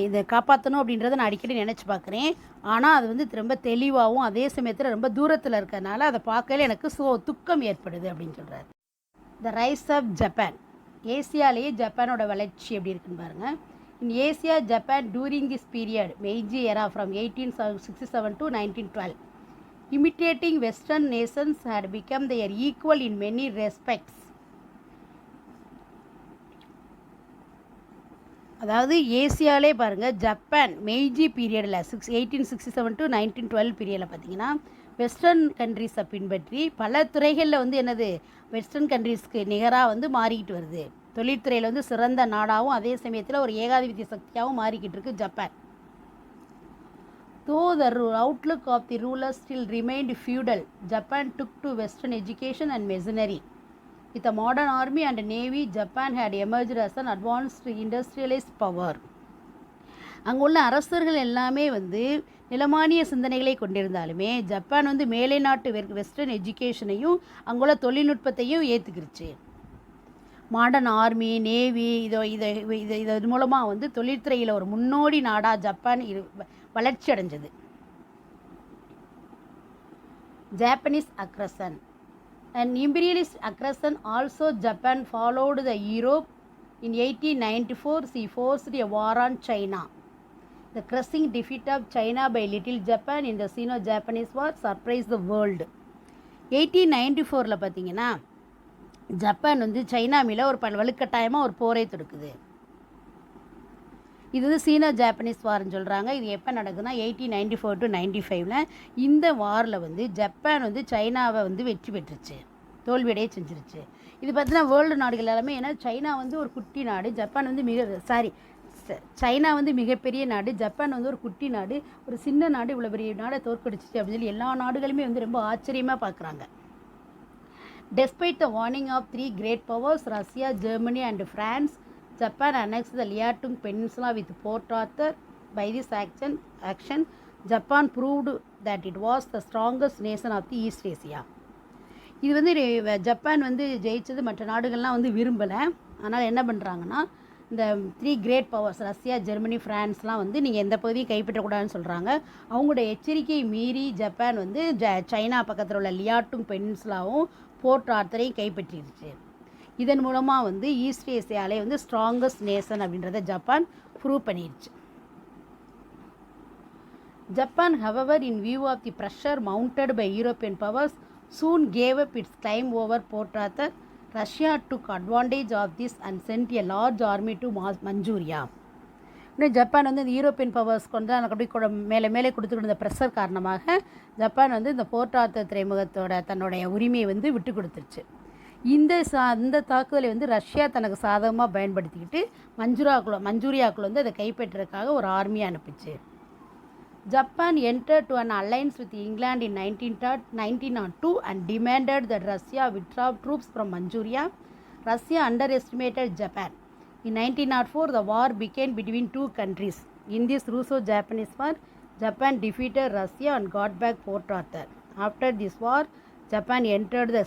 இதை காப்பாற்றணும் அப்படின்றத நான் அடிக்கடி நினச்சி பார்க்குறேன். ஆனால் அது வந்து ரொம்ப தெளிவாகவும் அதே சமயத்தில் ரொம்ப தூரத்தில் இருக்கிறதுனால அதை பார்க்கல எனக்கு துக்கம் ஏற்படுது அப்படின்னு சொல்கிறார். The rise of Japan. ஏசியாலேயே ஜப்பானோட வளர்ச்சி எப்படி இருக்குன்னு பாருங்கள். In Asia Japan during this period Meiji era from 1867 to 1912, imitating Western nations had become their equal in many respects. அதாவது ஏசியாவிலே பாருங்கள், ஜப்பான் மெய்ஜி பீரியடில் 1867 to 1912 பீரியடில் பார்த்திங்கன்னா வெஸ்டர்ன் கண்ட்ரீஸை பின்பற்றி பல துறைகளில் வந்து என்னது, வெஸ்டர்ன் கண்ட்ரீஸ்க்கு நிகராக வந்து மாறிக்கிட்டு வருது. தொழில்துறையில் வந்து சிறந்த நாடாகவும் அதே சமயத்தில் ஒரு ஏகாதிபத்திய சக்தியாகவும் மாறிக்கிட்டு இருக்கு Japan. Though the outlook of the rulers still remained feudal, Japan took to Western education and machinery. With a modern army and navy, Japan had emerged as an advanced industrialized power. அங்குள்ள அரசர்கள் எல்லாமே வந்து நிலமானிய சிந்தனைகளை கொண்டிருந்தாலுமே Japan வந்து மேலை நாட்டு western எஜுகேஷனையும் அங்குள்ள தொழில்நுட்பத்தையும் ஏற்றுக்கிருச்சு. மாடர்ன் ஆர்மி, நேவி, இது மூலமாக வந்து தொழில்துறையில் ஒரு முன்னோடி நாடாக ஜப்பான் வளர்ச்சி அடைஞ்சது. Japanese aggression. An imperialist aggression also Japan followed the Europe. In 1894, she forced a war on China. The crushing defeat of China by Little Japan in the Sino-Japanese War surprised the world. 1894 பார்த்தீங்கன்னா Japan வந்து China மேலே ஒரு வலுக்கட்டாயமாக ஒரு போரை தொடுக்குது. இது வந்து சீனோ Japanese வார்னு சொல்கிறாங்க. இது எப்போ நடக்குதுன்னா 1894 to 95. இந்த வாரில் வந்து ஜப்பான் வந்து சைனாவை வந்து வெற்றி பெற்றுச்சு, தோல்வியடைய செஞ்சிருச்சு. இது பார்த்தீங்கன்னா வேர்ல்டு நாடுகள் எல்லாமே, ஏன்னா சைனா வந்து ஒரு குட்டி நாடு, ஜப்பான் வந்து சைனா வந்து மிகப்பெரிய நாடு, ஜப்பான் வந்து ஒரு குட்டி நாடு, ஒரு சின்ன நாடு இவ்வளோ பெரிய நாடை தோற்கடிச்சிச்சு அப்படின்னு சொல்லி எல்லா நாடுகளுமே வந்து ரொம்ப ஆச்சரியமாக பார்க்குறாங்க. Despite the warning of three great powers, Russia, Germany and France, Japan annexed the Liaotung Peninsula with Port Arthur. By this action, Japan proved that it was the strongest nation of the East Asia. இது வந்து Japan வந்து ஜெயிச்சது மற்ற நாடுகள்லாம் வந்து விரும்பலை. அதனால் என்ன பண்ணுறாங்கன்னா, இந்த 3 கிரேட் பவர்ஸ் ரஷ்யா, ஜெர்மனி, ஃப்ரான்ஸ்லாம் வந்து நீங்கள் எந்த பகுதியும் கைப்பற்றக்கூடாதுன்னு சொல்கிறாங்க. அவங்களோட எச்சரிக்கையை மீறி ஜப்பான் வந்து சைனா பக்கத்தில் உள்ள லியாட்டுங் பெனின்சுலாவும் போர்ட் ஆர்த்தரையும் கைப்பற்றிடுச்சு. இதன் மூலமாக வந்து ஈஸ்ட் ஏசியாவிலே வந்து ஸ்ட்ராங்கஸ்ட் நேஷன் அப்படின்றத ஜப்பான் ப்ரூவ் பண்ணிடுச்சு. Japan, however, in view of the pressure mounted by European powers, soon gave up its claim over Port Arthur. Russia took advantage of this and sent a large army to Manchuria. இன்னும் Japan வந்து இந்த European powers கொண்டு அப்படி மேலே கொடுத்துக்கிட்டு இருந்த pressure காரணமாக Japan வந்து இந்த போர்ட் ஆர்த்தர் துறைமுகத்தோட தன்னுடைய உரிமையை வந்து விட்டு கொடுத்துருச்சு. இந்த தாக்குதலை வந்து ரஷ்யா தனக்கு சாதகமாக பயன்படுத்திக்கிட்டு மஞ்சூரியாக்குள்ள வந்து அதை கைப்பற்றுறதுக்காக ஒரு ஆர்மியை அனுப்பிச்சு. Japan entered to an alliance with England in 1902 and demanded that Russia withdraw troops from Manchuria. Russia underestimated Japan. In 1904, the war began between two countries. In this Russo-Japanese war, Japan defeated Russia and got back Port Arthur. After this war, Japan entered the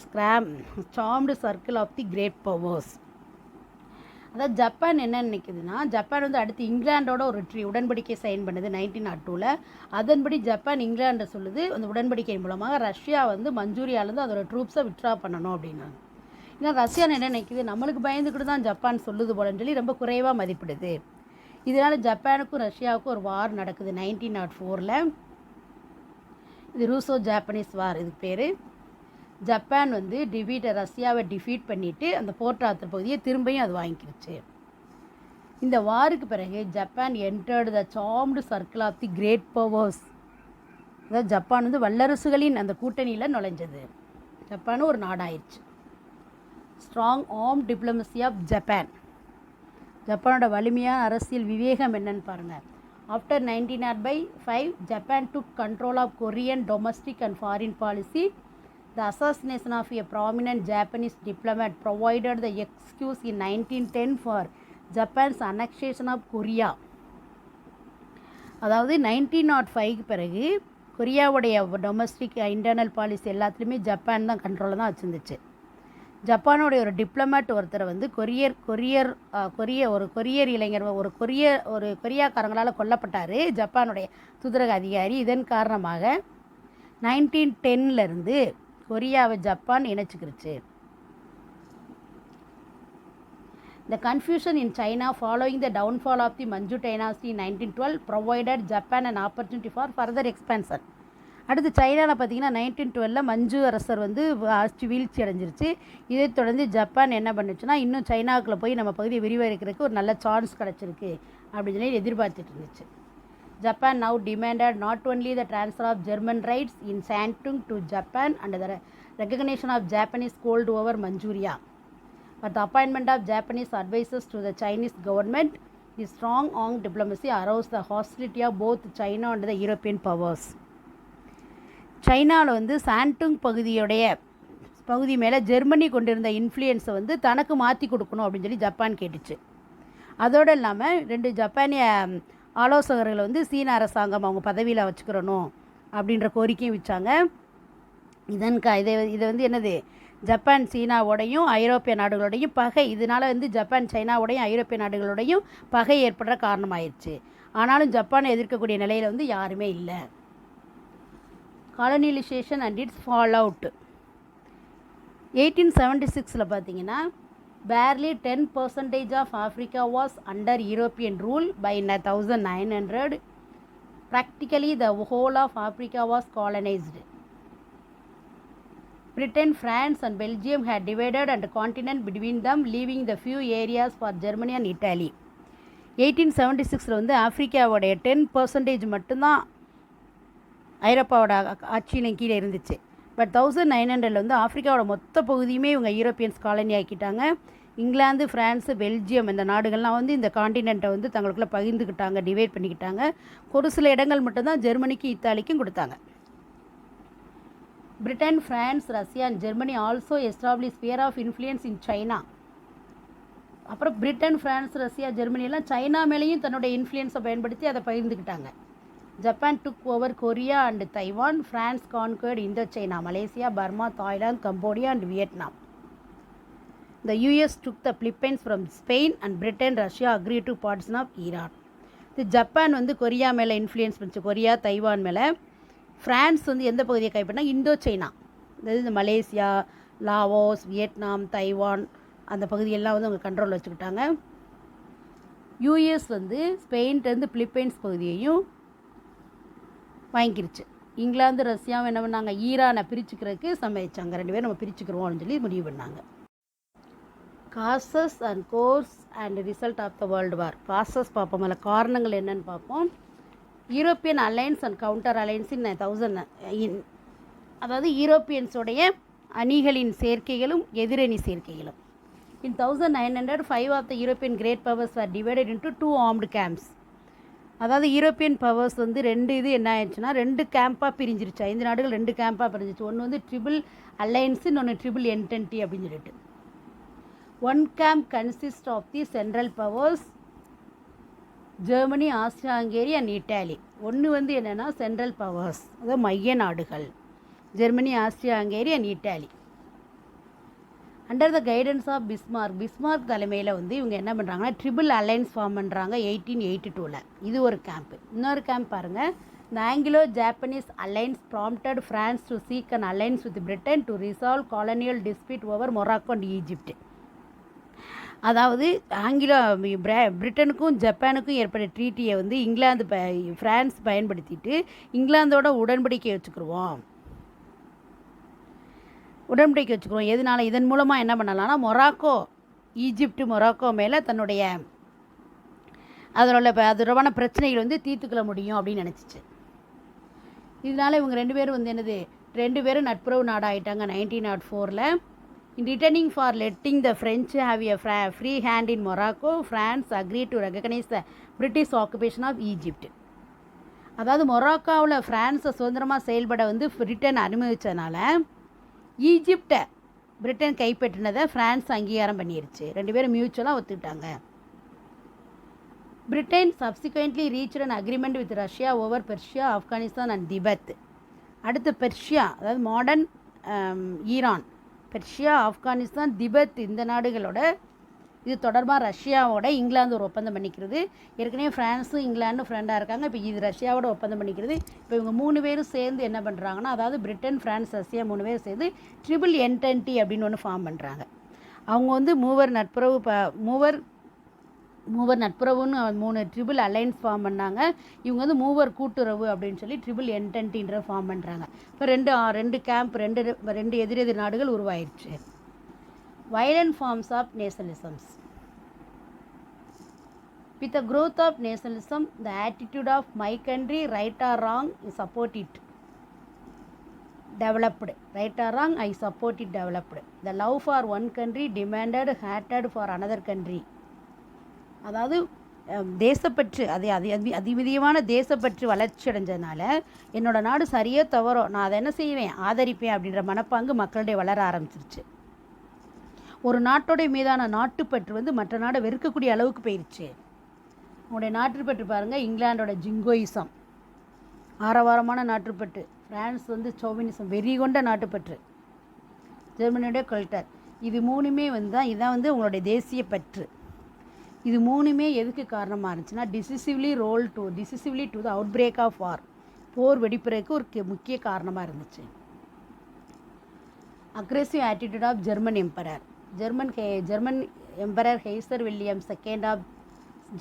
charmed circle of the great powers. அதாவது Japan என்ன நினைக்குதுன்னா, Japan வந்து அடுத்து இங்கிலாண்டோட ஒரு உடன்படிக்கை sign பண்ணுது 1902. அதன்படி Japan இங்கிலாண்டை சொல்லுது, அந்த உடன்படிக்கையின் மூலமாக ரஷ்யா வந்து மஞ்சூரியாவிலேருந்து அதோட ட்ரூப்ஸை விட்ரா பண்ணணும் அப்படின்னாங்க. ஏன்னா ரஷ்யா என்ன நினைக்குது, நம்மளுக்கு பயந்துக்கிட்டு தான் ஜப்பான் சொல்லுது போலன்னு சொல்லி ரொம்ப குறைவாக மதிப்பிடுது. இதனால் ஜப்பானுக்கும் ரஷ்யாவுக்கும் ஒரு வார் நடக்குது 1904. இது ரூசோ ஜாப்பனீஸ் வார் இதுக்கு பேர். ஜப்பான் வந்து ரஷ்யாவை டிஃபீட் பண்ணிவிட்டு அந்த போர்ட் ஆர்த்தர் பகுதியை திரும்பியும் அது வாங்கிக்கிடுச்சு. இந்த வாருக்கு பிறகு Japan entered the charmed circle of the great powers. அதாவது ஜப்பான் வந்து வல்லரசுகளின் அந்த கூட்டணியில் நுழைஞ்சது. ஜப்பானும் ஒரு நாடாயிருச்சு. Strong arm diplomacy of Japan. ஜப்பானோட வலிமையான அரசியல் விவேகம் என்னன்னு பாருங்கள். After 1905, Japan took control of Korean domestic and foreign policy. The assassination of a prominent Japanese diplomat provided the excuse in 1910 for Japan's annexation of Korea. அதாவது 1905 பிறகு கொரியாவுடைய domestic internal policy எல்லாத்துலேயுமே Japan தான் கண்ட்ரோலில் தான் வச்சுருந்துச்சு. ஜப்பானுடைய ஒரு டிப்ளமேட் ஒருத்தரை வந்து courier இளைஞர் ஒரு கொரியாக்காரங்களால் கொல்லப்பட்டார், ஜப்பானுடைய தூதரக அதிகாரி. இதன் காரணமாக 1910 கொரியாவை Japan இணைச்சிக்கிருச்சு. The confusion in China following the downfall of the Manchu dynasty in 1912 provided Japan an opportunity for further expansion. அடுத்து சைனாவில் பார்த்திங்கன்னா 1912 மஞ்சு அரசர் வந்து வீழ்ச்சி அடைஞ்சிருச்சு. இதை தொடர்ந்து ஜப்பான் என்ன பண்ணுச்சுன்னா, இன்னும் சைனாவுக்குள்ளே போய் நம்ம பகுதியை விரிவடைக்கிறதுக்கு ஒரு நல்ல சான்ஸ் கிடச்சிருக்கு அப்படின்னு சொல்லி எதிர்பார்த்துட்டு இருந்துச்சு. Japan now demanded not only the transfer of German rights in Shantung to Japan and the recognition of Japanese hold over Manchuria, but the appointment of Japanese advisors to the Chinese government. The strong armed diplomacy aroused the hostility of both China and the European powers. சைனாவில் வந்து சான்டுங் பகுதி மேலே Germany கொண்டிருந்த இன்ஃப்ளூயன்ஸை வந்து தனக்கு மாற்றி கொடுக்கணும் அப்படின்னு சொல்லி ஜப்பான் கேட்டுச்சு. அதோடு இல்லாமல் 2 ஜப்பானிய ஆலோசகர்களை வந்து சீன அரசாங்கம் அவங்க பதவியில் வச்சுக்கிறணும் அப்படின்ற கோரிக்கையும் வச்சாங்க. இதை வந்து என்னது, ஜப்பான் சீனாவோடையும் ஐரோப்பிய நாடுகளோடையும் பகை, இதனால் வந்து ஜப்பான் சைனாவோடையும் ஐரோப்பிய நாடுகளோடையும் பகை ஏற்படுற காரணமாயிருச்சு. ஆனாலும் ஜப்பானை எதிர்க்கக்கூடிய நிலையில் வந்து யாருமே இல்லை. காலனியலைசேஷன் அண்ட் இட்ஸ் ஃபால் அவுட். 1876 பார்த்தீங்கன்னா barely 10% of Africa was under European rule. By 1900, practically the whole of Africa was colonized. Britain, France and Belgium had divided the continent between them, leaving the few areas for Germany and Italy. 1876 வந்து ஆஃப்ரிக்காவோடைய 10% மட்டும்தான் ஐரோப்பாவோட ஆட்சியின் கீழே இருந்துச்சு. But 1900 வந்து ஆஃப்ரிக்காவோட மொத்த பகுதியுமே இவங்க Europeans colony ஆக்கிட்டாங்க. England, France, Belgium இந்த நாடுகள்லாம் வந்து இந்த காண்டினெண்ட்டை வந்து தங்களுக்குள்ளே பகிர்ந்துக்கிட்டாங்க, டிவைட் பண்ணிக்கிட்டாங்க. ஒரு சில இடங்கள் மட்டும்தான் ஜெர்மனிக்கும் இத்தாலிக்கும் கொடுத்தாங்க. Britain, France, Russia and Germany also establish sphere of influence in China. அப்புறம் பிரிட்டன், ஃப்ரான்ஸ், ரஷ்யா, ஜெர்மனியெல்லாம் சைனா மேலேயும் தன்னுடைய இன்ஃப்ளூயன்ஸை பயன்படுத்தி அதை பகிர்ந்துக்கிட்டாங்க. Japan took over Korea and Taiwan. France conquered Indochina, Malaysia, Burma, Thailand, Cambodia and Vietnam. The US took the Philippines from Spain and Britain, Russia agreed to partition of Iran. The Japan வந்து Korea மேலே influence பண்ணிச்சு, Korea, Taiwan மேலே. France வந்து எந்த பகுதியை கைப்பற்றினா, இந்தோச்சைனா, அதாவது இந்த Malaysia, Laos, Vietnam, Taiwan அந்த பகுதியெல்லாம் வந்து அவங்க கண்ட்ரோல் வச்சுக்கிட்டாங்க. யூஎஸ் வந்து ஸ்பெயின்லேருந்து பிலிப்பைன்ஸ் பகுதியையும் வாங்கிக்கிருச்சு. இங்கிலாந்து, ரஷ்யாவும் என்ன பண்ணாங்க, ஈரானை பிரிச்சுக்கிறதுக்கு சம்மதிச்சாங்க. 2 பேரும் நம்ம பிரிச்சுக்கிறோம்னு சொல்லி முடிவு பண்ணாங்க. Causes and course and result of the world war. Causes பார்ப்போம், அதில் காரணங்கள் என்னென்னு பார்ப்போம். European alliance and counter alliance in 1000, அதாவது யூரோப்பியன்ஸோடைய அணிகளின் சேர்க்கைகளும் எதிரணி சேர்க்கைகளும். In 1900, 5 of the European great powers were divided into 2 armed camps. அதாவது யூரோப்பியன் பவர்ஸ் வந்து இது என்ன ஆயிடுச்சுன்னா 2 கேம்பாக பிரிஞ்சிருச்சு. 5 நாடுகள் 2 கேம்பாக பிரிஞ்சிருச்சு. ஒன்று வந்து ட்ரிபிள் அலையன்ஸு, இன்னொன்று ட்ரிபிள் என்டென்டி அப்படின்னு சொல்லிட்டு. One camp consist of the central powers Germany, Austria Hungary and Italy. ஒன்று வந்து என்னென்னா சென்ட்ரல் பவர்ஸ், அதாவது மைய நாடுகள் Germany, Austria Hungary and Italy. Under the guidance of Bismarck தலைமையில் வந்து இவங்க என்ன பண்ணுறாங்கன்னா ட்ரிபிள் அலையன்ஸ் ஃபார்ம் பண்ணுறாங்க 1882. இது ஒரு கேம்ப்பு. இன்னொரு கேம்ப் பாருங்கள். The Anglo Japanese alliance prompted France to seek an alliance with Britain to resolve colonial dispute over Morocco and Egypt. அதாவது பிரிட்டனுக்கும் ஜப்பானுக்கும் ஏற்பட்ட ட்ரீட்டியை வந்து ஃப்ரான்ஸ் பயன்படுத்திட்டு இங்கிலாந்தோட உடன்படிக்கை வச்சுக்கிடுவோம். எதனால்? இதன் மூலமாக என்ன பண்ணலாம்னா மொராக்கோ மேலே தன்னுடைய அதோட பிரச்சனைகள் வந்து தீர்த்துக்கொள்ள முடியும் அப்படின்னு நினச்சிச்சு. இதனால் இவங்க 2 பேரும் வந்து 2 பேரும் நட்புறவு நாடாகிட்டாங்க 1904. In returning for letting the French have a free hand in Morocco, France agreed to recognize the British occupation of Egypt. அதாவது மொராக்கோவில் ஃப்ரான்ஸை சுதந்திரமாக செயல்பட வந்து பிரிட்டன் அனுமதிச்சதுனால ஈஜிப்டை பிரிட்டன் கைப்பற்றினதை ஃப்ரான்ஸ் அங்கீகாரம் பண்ணிருச்சு. 2 பேரும் மியூச்சுவலாக ஒத்துக்கிட்டாங்க. Britain subsequently reached an agreement with Russia over Persia, Afghanistan and Tibet. அடுத்து பெர்ஷியா, அதாவது modern Iran, Persia, Afghanistan, Tibet இந்த நாடுகளோட இது தொடர்பாக ரஷ்யாவோட இங்கிலாந்து ஒரு ஒப்பந்தம் பண்ணிக்கிறது. ஏற்கனவே ஃப்ரான்ஸும் இங்கிலாண்டும் ஃப்ரெண்டாக இருக்காங்க. இப்போ இது ரஷ்யாவோட ஒப்பந்தம் பண்ணிக்கிறது. இப்போ இவங்க 3 பேரும் சேர்ந்து என்ன பண்ணுறாங்கன்னா, அதாவது பிரிட்டன், ஃப்ரான்ஸ், ரஷ்யா 3 பேரும் சேர்ந்து ட்ரிபிள் என்டென்டி அப்படின்னு ஒன்று ஃபார்ம் பண்ணுறாங்க. அவங்க வந்து மூவர் நட்புறவுன்னு 3 ட்ரிபிள் அலையன்ஸ் ஃபார்ம் பண்ணாங்க. இவங்க வந்து மூவர் கூட்டுறவு அப்படின்னு சொல்லி ட்ரிபிள் என்டென்டின்ற ஃபார்ம் பண்ணுறாங்க. இப்போ 2 கேம்ப், 2 எதிரெதிர் நாடுகள் உருவாயிருச்சு. Violent forms of nationalisms. With the growth of nationalism, the attitude of my country, right or wrong, I support it, developed. Right or wrong, I support it, developed. The love for one country demanded hatred for another country. அதாவது தேசப்பற்று அதிவிதியமான தேசப்பற்று வளர்ச்சி அடைஞ்சதுனால என்னோட நாடு சரியோ தவறோ நான் அதை என்ன செய்வேன், ஆதரிப்பேன் அப்படின்ற மனப்பாங்கு மக்களிடையே வளர ஆரம்பிச்சிருச்சு. ஒரு நாட்டோடைய மீதான நாட்டுப்பற்று வந்து மற்ற நாடை வெறுக்கக்கூடிய அளவுக்கு போயிடுச்சு. உங்களுடைய நாட்டுப்பற்று பாருங்கள், இங்கிலாண்டோட ஜிங்கோயிசம் ஆரவாரமான நாட்டுப்பற்று, ஃப்ரான்ஸ் வந்து சோவினிசம் வெறி கொண்ட நாட்டுப்பற்று, ஜெர்மனியோட கல்ச்சர், இது 3மே வந்து இதான் வந்து உங்களுடைய தேசிய பற்று. இது 3மே எதுக்கு காரணமாக இருந்துச்சுன்னா decisively to the outbreak of war, போர் வெடிப்புறதுக்கு ஒரு முக்கிய காரணமாக இருந்துச்சு. Aggressive attitude of German emperor. German Emperor Kaiser William II of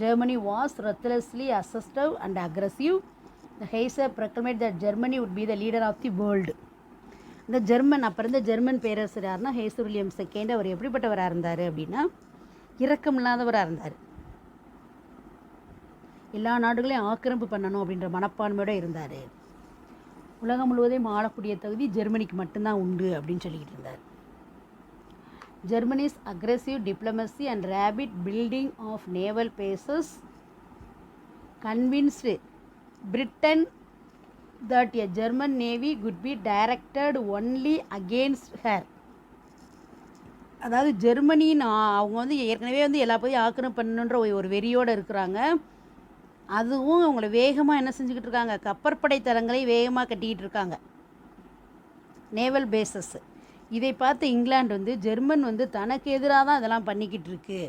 Germany was ruthlessly assertive and aggressive. The Kaiser proclaimed that Germany would be the leader of the world. இந்த German பேரரசர் யாருன்னா ஹேசர் William second. அவர் எப்படிப்பட்டவராக இருந்தார் அப்படின்னா இரக்கம் இல்லாதவராக இருந்தார். எல்லா நாடுகளையும் ஆக்கிரமிப்பு பண்ணணும் அப்படின்ற மனப்பான்மையோடு இருந்தார். உலகம் முழுவதையும் ஆளக்கூடிய தகுதி ஜெர்மனிக்கு மட்டும்தான் உண்டு அப்படின்னு சொல்லிக்கிட்டு இருந்தார். Germany's aggressive diplomacy and rapid building of naval bases convinced Britain that a German navy could be directed only against her. அதாவது ஜெர்மனின்னு அவங்க வந்து ஏற்கனவே வந்து எல்லா போய் ஆக்கிரமிப்பு பண்ணணுன்ற ஒரு வெறியோடு இருக்கிறாங்க. அதுவும் அவங்கள வேகமாக என்ன செஞ்சுக்கிட்டு இருக்காங்க, கப்பற்படை தளங்களை வேகமாக கட்டிக்கிட்டு இருக்காங்க, நேவல் பேசஸ். இதை பார்த்து இங்கிலாந்து வந்து ஜெர்மன் வந்து தனக்கு எதிராக தான் இதெல்லாம் பண்ணிக்கிட்டு இருக்கு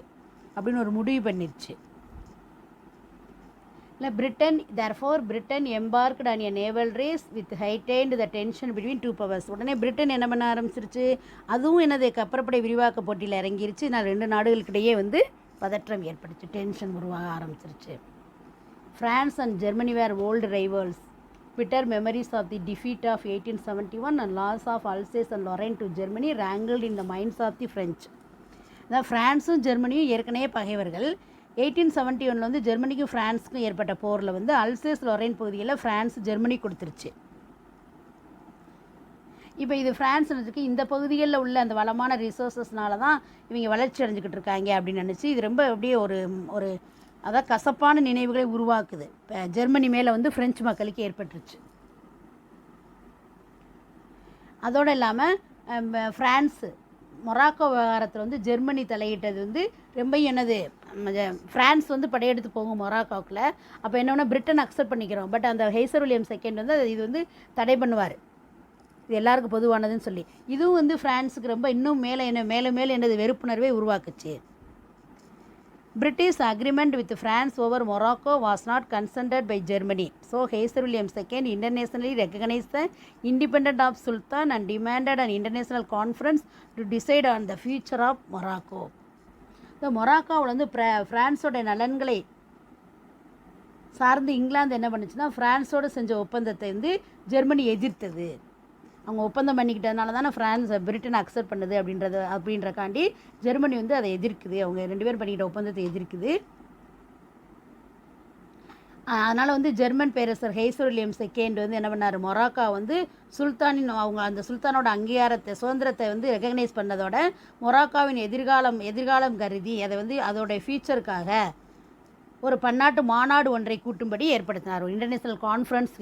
அப்படின்னு ஒரு முடிவு பண்ணிருச்சு. இல்லை Britain embarked on a naval race with heightened the tension between 2 powers. உடனே பிரிட்டன் என்ன பண்ண ஆரம்பிச்சிருச்சு, அதுவும் என்னது கப்பற்படை விரிவாக்க போட்டியில் இறங்கிருச்சு. நான் 2 நாடுகளுக்கிடையே வந்து பதற்றம் ஏற்பட்டுச்சு, டென்ஷன் உருவாக ஆரம்பிச்சிருச்சு. France and Germany were old rivals. Bitter memories of the defeat of 1871 and loss of Alsace and Lorraine to Germany rankled in the minds of the French. அதாவது ஃப்ரான்ஸும் ஜெர்மனியும் ஏற்கனவே பகைவர்கள். 1871 வந்து ஜெர்மனிக்கும் ஃப்ரான்ஸுக்கும் ஏற்பட்ட போரில் வந்து அல்சேஸ் லொரைன் பகுதியில் ஃப்ரான்ஸ் ஜெர்மனி கொடுத்துருச்சு. இப்போ இது ஃப்ரான்ஸ்னுக்கு இந்த பகுதிகளில் உள்ள அந்த வளமான ரிசோர்ஸஸ்னால தான் இவங்க வளர்ச்சி அடைஞ்சிக்கிட்டு இருக்காங்க அப்படின்னு நினச்சி இது ரொம்ப அப்படியே ஒரு ஒரு அதாவது கசப்பான நினைவுகளை உருவாக்குது. இப்போ ஜெர்மனி மேலே வந்து ஃப்ரெஞ்சு மக்களுக்கு ஏற்பட்டுருச்சு. அதோடு இல்லாமல் ஃப்ரான்ஸு மொராக்கோ விவகாரத்தில் வந்து ஜெர்மனி தலையிட்டது வந்து ரொம்ப என்னது ஃப்ரான்ஸ் வந்து படையெடுத்து போகும் மொராக்கோவில். அப்போ என்னென்னா பிரிட்டன் அக்செப்ட் பண்ணிக்கிறோம், பட் அந்த ஹெய்சர் வில்லியம் செகண்ட் வந்து இது வந்து தடை பண்ணுவார், இது எல்லாருக்கும் பொதுவானதுன்னு சொல்லி. இதுவும் வந்து ஃப்ரான்ஸுக்கு ரொம்ப இன்னும் மேலே என்னது வெறுப்புணர்வே உருவாக்குச்சு. British agreement with France over Morocco was not consented by Germany. So Kaiser William II internationally recognized the independence of Sultan and demanded an international conference to decide on the future of Morocco. இந்த மொராக்கோவில் வந்து ஃப்ரான்ஸோட நலன்களை சார்ந்து இங்கிலாந்து என்ன பண்ணுச்சுன்னா ஃப்ரான்ஸோடு செஞ்ச ஒப்பந்தத்தை வந்து Germany எதிர்த்தது. அவங்க ஒப்பந்தம் பண்ணிக்கிட்டதுனால தானே பிரிட்டன் அக்செப்ட் பண்ணுது அப்படின்றக்காண்டி ஜெர்மனி வந்து அதை எதிர்க்குது. அவங்க 2 பேரும் பண்ணிக்கிட்ட ஒப்பந்தத்தை எதிர்க்குது. அதனால் வந்து ஜெர்மன் பேரரசர் ஹெய்சர் வில்லியம் செகண்ட் வந்து என்ன பண்ணார், மொராக்கோ வந்து அந்த சுல்தானோட அங்கீகாரத்தை சுதந்திரத்தை வந்து ரெகக்னைஸ் பண்ணதோட மொராக்கோவின் எதிர்காலம் கருதி அதை வந்து அதோடைய ஃபியூச்சருக்காக ஒரு பன்னாட்டு மாநாடு ஒன்றை கூட்டும்படி ஏற்படுத்தினார். ஒரு இன்டர்நேஷ்னல் கான்ஃபரன்ஸ்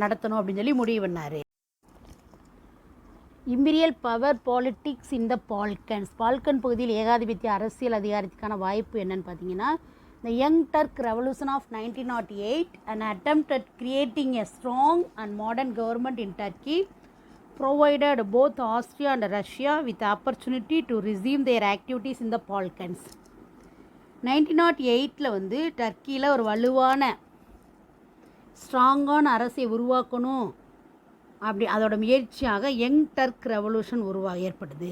நடத்தணும் அப்படின்னு சொல்லி முடிவு பண்ணார். இம்பீரியல் பவர் பாலிட்டிக்ஸ் இன் த பால்கன் பகுதியில் ஏகாதிபத்திய அரசியல் அதிகாரத்துக்கான வாய்ப்பு என்னன்னு பார்த்தீங்கன்னா, the young Turk revolution of 1908 an attempt at creating a strong and modern government in Turkey provided both Austria and Russia with opportunity to resume their activities in the Balkans. 1908 வந்து டர்க்கியில் ஒரு வலுவான ஸ்ட்ராங்கான அரசை உருவாக்கணும் அப்படி அதோட முயற்சியாக யங் டர்க் ரெவல்யூஷன் ஏற்படுது.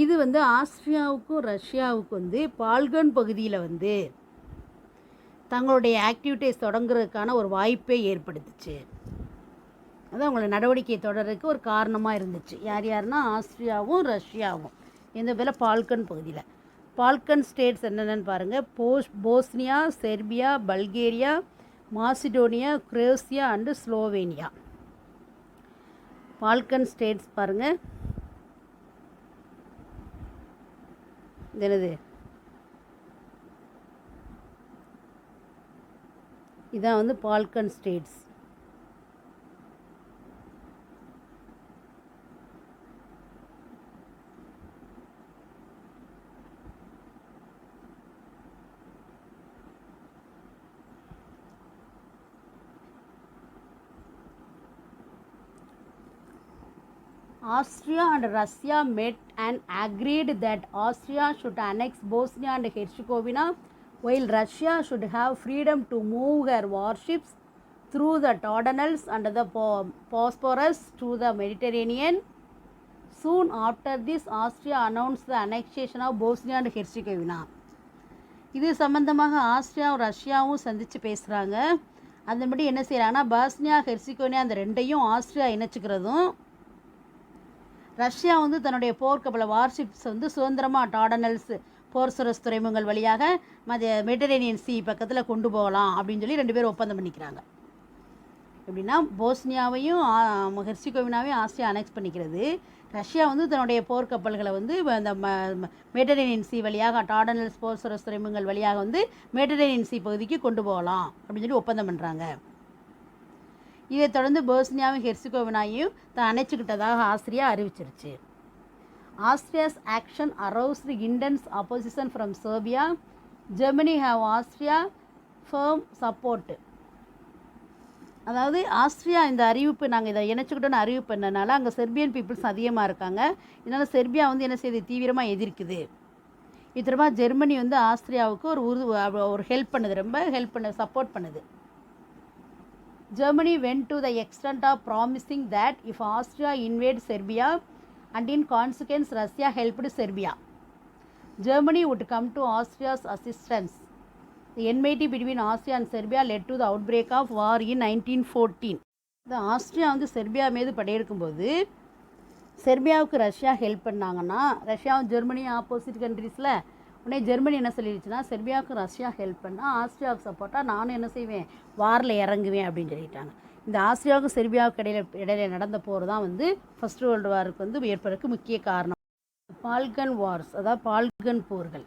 இது வந்து ஆஸ்திரியாவுக்கும் ரஷ்யாவுக்கும் வந்து பால்கன் பகுதியில் வந்து தங்களுடைய ஆக்டிவிட்டீஸ் தொடங்குறதுக்கான ஒரு வாய்ப்பை ஏற்படுத்துச்சு. அது அவங்களோட நடவடிக்கையை தொடர்றதுக்கு ஒரு காரணமாக இருந்துச்சு. யாருன்னா ஆஸ்திரியாவும் ரஷ்யாவும். எந்த பேரில் பால்கன் பகுதியில். பால்கன் ஸ்டேட்ஸ் என்னென்னு பாருங்கள். Bosnia, Serbia, Bulgaria, Macedonia, Croatia and Slovenia. Balkan states பாருங்கள். என்னது இதான் வந்து Balkan states. Austria and Russia met and agreed that Austria should annex Bosnia and Herzegovina, while Russia should have freedom to move her warships through the Dardanelles and the Bosphorus to the Mediterranean. Soon after this, Austria announced the annexation of Bosnia and Herzegovina. இது சம்பந்தமாக ஆஸ்திரியாவும் ரஷ்யாவும் சந்தித்து பேசுகிறாங்க. அதன்படி என்ன செய்கிறாங்கன்னா, Bosnia ஹெர்சிகோனியா அந்த ரெண்டையும் ஆஸ்திரியா இணைச்சிக்கிறதும், ரஷ்யா வந்து தன்னுடைய போர்க்கப்பல வார்ஷிப்ஸ் வந்து சுதந்திரமாக டார்டனல்ஸ் போர்சரஸ் துறைமுகங்கள் வழியாக மெடிட்டரேனியன் சி பக்கத்தில் கொண்டு போகலாம் அப்படின்னு சொல்லி 2 பேரும் ஒப்பந்தம் பண்ணிக்கிறாங்க. எப்படின்னா போஸ்னியாவையும் ஹெர்சிகோவினாவையும் ஆஸ்திரியா அனெக்ஸ் பண்ணிக்கிறது. ரஷ்யா வந்து தன்னுடைய போர்க்கப்பல்களை வந்து அந்த மெடிட்டரேனியன் சி வழியாக டார்டனல்ஸ் போர்சரஸ் துறைமுகங்கள் வழியாக வந்து மெடிட்டரேனியன் சி பகுதிக்கு கொண்டு போகலாம் அப்படின்னு சொல்லி ஒப்பந்தம் பண்ணுறாங்க. இதை தொடர்ந்து போஸ்னியாவும் ஹெர்சிகோவினாவையும் தான் அணைச்சிக்கிட்டதாக ஆஸ்திரியா அறிவிச்சிருச்சு. Austria's action aroused intense opposition from Serbia. Germany have Austria firm support. அதாவது ஆஸ்திரியா இந்த அறிவிப்பு நாங்கள் இதை இணைச்சிக்கிட்டோன்னு அறிவிப்பு பண்ணனால அங்கே செர்பியன் பீப்புள்ஸ் அதிகமாக இருக்காங்க. இதனால் செர்பியா வந்து என்ன செய்யுது, தீவிரமாக எதிர்க்குது. இது தொடர்பாக ஜெர்மனி வந்து ஆஸ்திரியாவுக்கு ஒரு ஹெல்ப் பண்ணுது, சப்போர்ட் பண்ணுது. Germany went to the extent of promising that if Austria invaded Serbia and in consequence Russia helped Serbia, Germany would come to Austria's assistance. The enmity between Austria and Serbia led to the outbreak of war in 1914. இந்த Austria வந்து Serbia மீது படையெடுக்கும்போது செர்பியாவுக்கு Russia help பண்ணாங்கன்னா, ரஷ்யாவும் ஜெர்மனியும் opposite கண்ட்ரீஸில், உடனே Germany என்ன சொல்லிடுச்சுன்னா, செர்பியாவுக்கு Russia help பண்ணால் ஆஸ்திரியாவுக்கு சப்போர்ட்டாக நானும் என்ன செய்வேன், வாரில் இறங்குவேன் அப்படின்னு சொல்லிட்டாங்க. இந்த ஆஸ்திரியாவுக்கும் செர்பியாவுக்கு இடையில நடந்த போர் தான் வந்து ஃபர்ஸ்ட் வேர்ல்டு வாருக்கு வந்து ஏற்படுறதுக்கு முக்கிய காரணம். பால்கன் வார்ஸ், அதாவது பால்கன் போர்கள்.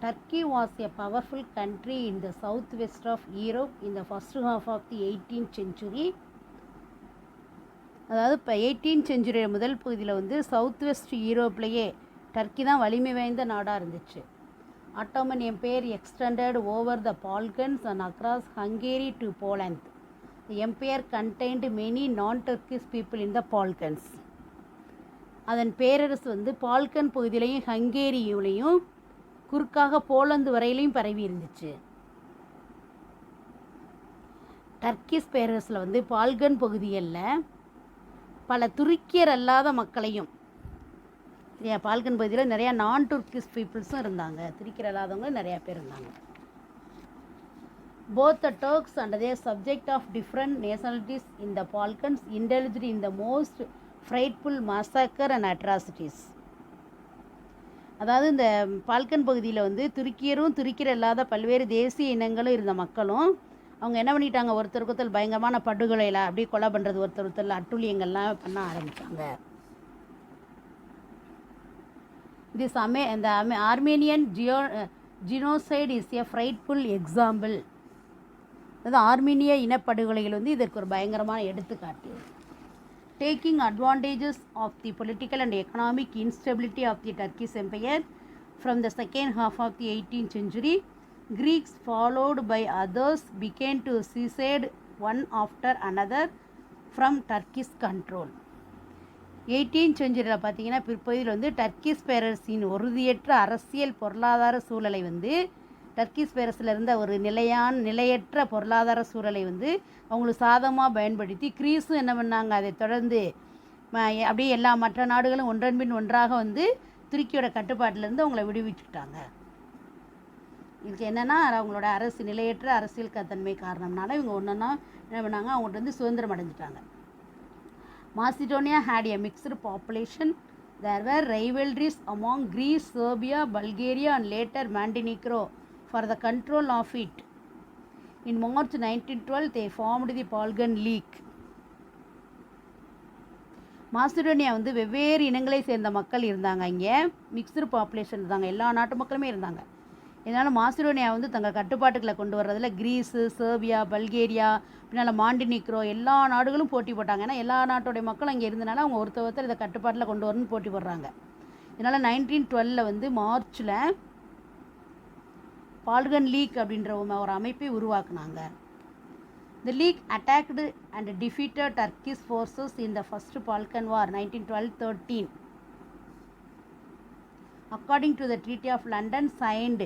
Turkey was a powerful country in the south west of Europe in the first half of the 18th century. அதாவது இப்போ 18th century முதல் பகுதியில் வந்து சவுத் வெஸ்ட் யூரோப்லேயே டர்க்கி தான் வலிமை வாய்ந்த நாடாக இருந்துச்சு. Ottoman Empire extended over the Balkans and across Hungary to Poland. The empire contained many non-Turkish people in the Balkans. அதன் பேரரசு வந்து பால்கன் பகுதியிலையும் ஹங்கேரியிலையும் குறுக்காக போலந்து வரையிலையும் பரவி இருந்துச்சு. டர்க்கிஷ் பேரரசில் வந்து பால்கன் பகுதிகளில் பல துருக்கியர் அல்லாத மக்களையும், பால்கன் பகுதியில் நிறையா நான் துர்க்கிஷ் பீப்புள்ஸும் இருந்தாங்க, துருக்கியர் அல்லாதவங்க நிறையா பேர் இருந்தாங்க. Both the Turks and their subject of different nationalities in the Balkans indulged in the most frightful massacre and atrocities. அதாவது இந்த பால்கன் பகுதியில் வந்து துருக்கியரும் துருக்கியர் இல்லாத பல்வேறு தேசிய இனங்களும் இருந்த மக்களும் அவங்க என்ன பண்ணிட்டாங்க, ஒருத்தருக்கு ஒருத்தர் பயங்கரமான படுகொலையில் அப்படியே கொலை பண்ணுறது, ஒருத்தர் ஒருத்தர் அட்டுழியங்கள்லாம் பண்ண ஆரம்பித்தாங்க. This Armenian genocide is a frightful example. அதாவது ஆர்மீனிய இனப்படுகொலைகள் வந்து இதற்கு ஒரு பயங்கரமான எடுத்துக்காட்டு. Taking advantages of the political and economic instability of the Turkish Empire from the second half of the 18th century, Greeks followed by others began to secede one after another from Turkish control. 18th century பார்த்தீங்கன்னா பிற்பகுதியில் வந்து Turkish பேரரசின் உறுதியற்ற அரசியல் பொருளாதார சூழலை வந்து, Turkish பேரரசில் இருந்த ஒரு நிலையற்ற பொருளாதார சூழலை வந்து அவங்களுக்கு சாதகமாக பயன்படுத்தி கிரீஸும் என்ன பண்ணாங்க, அதை தொடர்ந்து அப்படியே எல்லா மற்ற நாடுகளும் ஒன்றன் பின் ஒன்றாக வந்து துருக்கியோட கட்டுப்பாட்டிலேருந்து அவங்கள விடுவிச்சுக்கிட்டாங்க. இதுக்கு என்னென்னா அவங்களோட நிலையற்ற அரசியல் தன்மை காரணம்னால இவங்க ஒன்றுன்னா என்ன பண்ணாங்க, அவங்கள்ட்ட வந்து சுதந்திரம் அடைஞ்சிட்டாங்க. Macedonia had a mixed population. There were rivalries among Greece, Serbia, Bulgaria and later Montenegro for the control of it. In March 1912, they formed the Balkan League. Macedonia வந்து வெவ்வேறு இனங்களை சேர்ந்த மக்கள் இருந்தாங்க. இங்கே மிக்ஸ்டு பாப்புலேஷன் இருந்தாங்க, எல்லா நாட்டு மக்களுமே இருந்தாங்க. இதனால் மாசிடோனியா வந்து தங்கள் கட்டுப்பாட்டுகளை கொண்டு வர்றதில் கிரீஸு, செர்பியா, பல்கேரியா, பின்னால் மாண்டினிக்ரோ எல்லா நாடுகளும் போட்டி போட்டாங்க. ஏன்னா எல்லா நாட்டோடைய மக்கள் அங்கே இருந்தனால அவங்க ஒருத்தர் இதை கட்டுப்பாட்டில் கொண்டு வரணும்னு போட்டி போடுறாங்க. இதனால் 1912 வந்து மார்ச்சில் பால்கன் லீக் அப்படின்ற ஒரு அமைப்பை உருவாக்குனாங்க. The league attacked and defeated Turkish forces in the First Balkan War 1912-13. According to the Treaty of London signed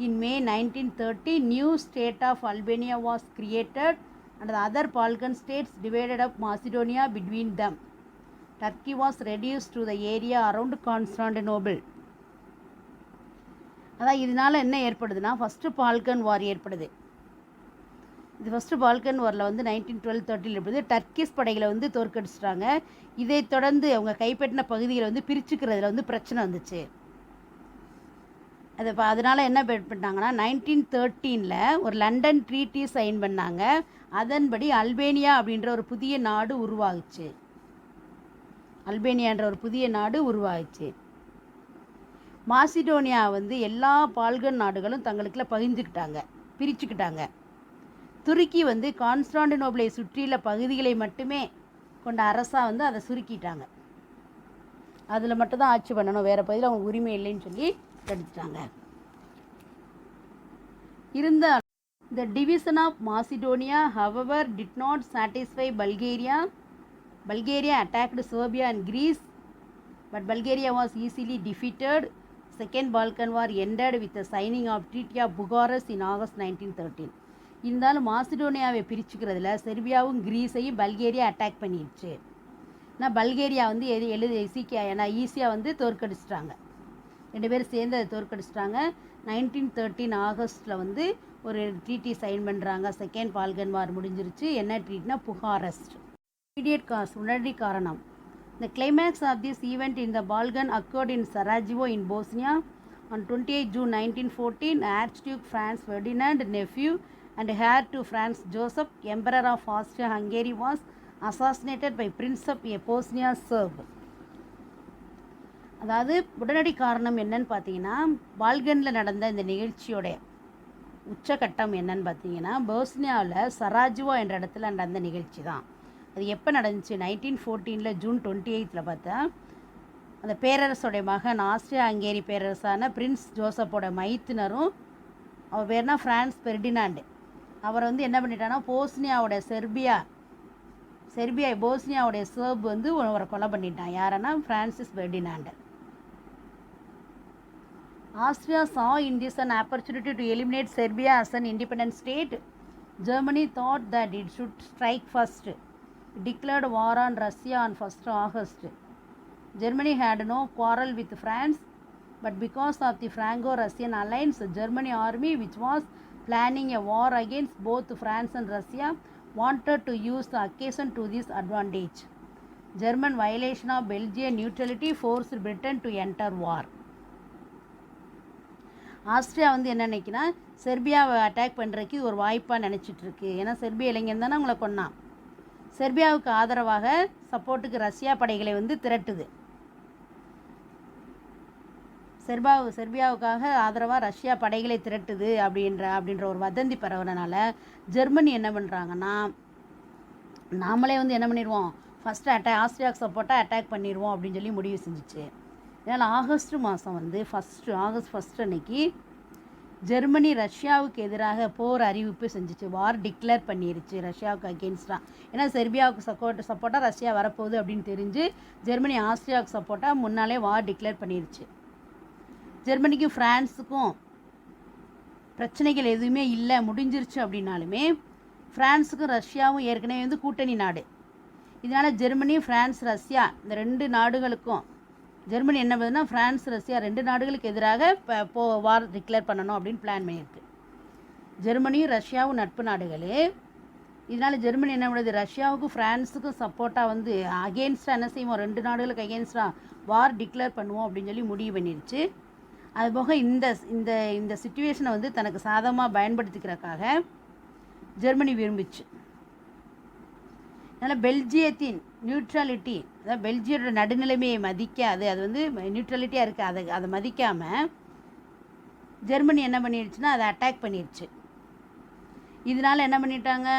in May 1930, new state of Albania was created and the other Balkan states divided up Macedonia between them. Turkey was reduced to the area around Constantinople. அதான் இதனால் என்ன ஏற்படுதுன்னா first Balkan வார் ஏற்படுது. இது first Balkan வாரில் வந்து 1912-13 ஏற்படுது. Turkish படைகளை வந்து தோற்கடிச்சிட்டாங்க. இதை தொடர்ந்து அவங்க கைப்பற்றின பகுதிகளை வந்து பிரிச்சுக்கிறதுல வந்து பிரச்சனை வந்துச்சு. அதனால் என்ன பண்ணாங்கன்னா 1913 ஒரு லண்டன் ட்ரீட்டி சைன் பண்ணாங்க. அதன்படி அல்பேனியா அப்படின்ற ஒரு புதிய நாடு உருவாகுச்சு. அல்பேனியான்ற ஒரு புதிய நாடு உருவாகுச்சு. மாசிடோனியா வந்து எல்லா பால்கன் நாடுகளும் தங்களுக்குள்ள பிரிச்சுக்கிட்டாங்க. துருக்கி வந்து கான்ஸ்டாண்டினோபிளை சுற்றியுள்ள பகுதிகளை மட்டுமே கொண்ட அரசாக வந்து அதை சுருக்கிட்டாங்க. அதில் மட்டும்தான் ஆட்சி பண்ணணும், வேறு பகுதியில் அவங்க உரிமை இல்லைன்னு சொல்லி தடுத்துட்டாங்க. The division of Macedonia, however, did not satisfy Bulgaria. Bulgaria attacked Serbia and Greece, but Bulgaria was easily defeated. Second Balkan War ended with the signing of Treaty of Bucharest in August 1913. இருந்தாலும் மாசிடோனியாவை பிரிச்சுக்கிறதுல செர்பியாவும் கிரீஸையும் Bulgaria attack பண்ணிடுச்சு. ஆனால் Bulgaria வந்து ஈஸியாக வந்து தோற்கடிச்சிட்டாங்க. 2 பேரும் சேர்ந்து அதை தோற்கடிச்சிட்டாங்க. 1913 ஆகஸ்ட்டில் வந்து ஒரு ட்ரீட்டி சைன் பண்ணுறாங்க. செகண்ட் பால்கன் வார் முடிஞ்சிருச்சு. என்ன ட்ரீட்னா புகாரெஸ்ட். இமீடியட் காஸ், உடனடி காரணம். The climax of this event in the Balkan occurred in Sarajevo in Bosnia on 28 June 1914. Archduke Franz Ferdinand, nephew and heir to Franz Joseph, Emperor of Austria-Hungary, was assassinated by Prince of Bosnia Serb. அதாவது உடனடி காரணம் என்னன்னு பார்த்தீங்கன்னா, பால்கனில் நடந்த இந்த நிகழ்ச்சியோட உச்சகட்டம் என்னன்னு பார்த்தீங்கன்னா, போஸ்னியாவில் சராஜுவா என்ற இடத்துல நடந்த நிகழ்ச்சி தான். அது எப்போ நடந்துச்சு? 1914 ஜூன் 28 பார்த்தா அந்த பேரரசோடைய மகன் ஆஸ்திரியா ஹங்கேரி பேரரசான பிரின்ஸ் ஜோசப்போட மைத்துனரும் அவர் பேர்னா ஃப்ரான்ஸ் பெர்டினாண்டு. அவர் வந்து என்ன பண்ணிட்டான்னா, போஸ்னியாவுடைய சர்ப் வந்து அவரை கொலை பண்ணிட்டான். யாரன்னா Francis Ferdinand. Austria saw in this an opportunity to eliminate Serbia as an independent state. Germany thought that it should strike first. It declared war on Russia on 1st August. Germany had no quarrel with France, but because of the Franco-Russian alliance, the German army, which was planning a war against both France and Russia, wanted to use the occasion to this advantage. German violation of Belgian neutrality forced Britain to enter war. Austria வந்து என்ன நினைக்கினா, செர்பியாவை attack பண்ணுறதுக்கு இது ஒரு வாய்ப்பாக நினச்சிட்ருக்கு. ஏன்னா Serbia இளைஞன் தானே அவங்கள கொன்னான். செர்பியாவுக்கு ஆதரவாக சப்போர்ட்டுக்கு ரஷ்யா படைகளை வந்து திரட்டுது. செர்பியாவுக்காக ஆதரவாக ரஷ்யா படைகளை திரட்டுது அப்படின்ற ஒரு வதந்தி பரவுறனால ஜெர்மனி என்ன பண்ணுறாங்கன்னா, நாமளே வந்து என்ன பண்ணிடுவோம், ஃபஸ்ட்டு ஆஸ்திரியாவுக்கு சப்போர்ட்டாக அட்டாக் பண்ணிடுவோம் அப்படின்னு சொல்லி முடிவு செஞ்சிச்சு. இதனால் ஆகஸ்ட் மாதம் வந்து ஆகஸ்ட் ஃபஸ்ட் அன்னைக்கு ஜெர்மனி ரஷ்யாவுக்கு எதிராக போர் அறிவிப்பு செஞ்சிச்சு. வார் டிக்ளேர் பண்ணிருச்சு ரஷ்யாவுக்கு அகெயின்ஸ்டாக. ஏன்னா செர்பியாவுக்கு சப்போர்ட்டாக ரஷ்யா வரப்போகுது அப்படின்னு தெரிஞ்சு ஜெர்மனி ஆஸ்திரியாவுக்கு சப்போர்ட்டாக முன்னாலே வார் டிக்ளேர் பண்ணிருச்சு. ஜெர்மனிக்கும் ஃப்ரான்ஸுக்கும் பிரச்சனைகள் எதுவுமே இல்லை, முடிஞ்சிருச்சு அப்படின்னாலுமே ஃப்ரான்ஸுக்கும் ரஷ்யாவும் ஏற்கனவே வந்து கூட்டணி நாடு. இதனால் ஜெர்மனி, ஃப்ரான்ஸ், ரஷ்யா இந்த ரெண்டு நாடுகளுக்கும் ஜெர்மனி என்ன பண்ணுதுன்னா, ஃப்ரான்ஸ், ரஷ்யா ரெண்டு நாடுகளுக்கு எதிராக வார் டிக்ளேர் பண்ணணும் அப்படின்னு பிளான் பண்ணியிருக்கு. ஜெர்மனியும் ரஷ்யாவும் நட்பு நாடுகளே. இதனால் ஜெர்மனி என்ன பண்ணுது, ரஷ்யாவுக்கும் ஃப்ரான்ஸுக்கும் சப்போர்ட்டாக வந்து அகெயின்ஸ்டாக என்ன செய்வோம், ரெண்டு நாடுகளுக்கு அகெயின்ஸ்டாக வார் டிக்ளேர் பண்ணுவோம் அப்படின்னு சொல்லி முடிவு பண்ணிருச்சு. அதுபோக இந்த சிச்சுவேஷனை வந்து தனக்கு சாதகமாக பயன்படுத்திக்கிறதுக்காக ஜெர்மனி விரும்பிச்சு. அதனால் பெல்ஜியத்தின் நியூட்ரலிட்டி, அதாவது பெல்ஜியோட நடுநிலைமையை மதிக்காது, அது வந்து நியூட்ரலிட்டியாக இருக்குது, அதை மதிக்காமல் ஜெர்மனி என்ன பண்ணிடுச்சுன்னா அதை அட்டாக் பண்ணிடுச்சு. இதனால் என்ன பண்ணிட்டாங்க,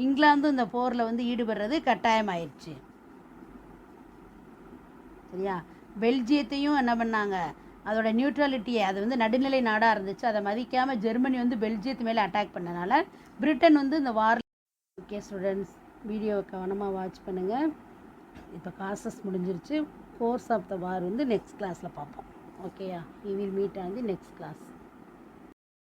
இங்கிலாந்தும் இந்த போரில் வந்து ஈடுபடுறது கட்டாயமாயிடுச்சு. சரியா? பெல்ஜியத்தையும் என்ன பண்ணாங்க, அதோட நியூட்ரலிட்டியை, அது வந்து நடுநிலை நாடாக இருந்துச்சு, அதை மதிக்காமல் ஜெர்மனி வந்து பெல்ஜியத்து மேலே அட்டாக் பண்ணனால பிரிட்டன் வந்து இந்த வார். ஓகே ஸ்டூடெண்ட்ஸ், வீடியோவை கவனமாக வாட்ச் பண்ணுங்கள். இப்போ காசஸ் முடிஞ்சிருச்சு. கோர்ஸ் ஆஃப் த வார் வந்து நெக்ஸ்ட் கிளாஸில் பார்ப்போம். ஓகேயா? We will meet on the next class.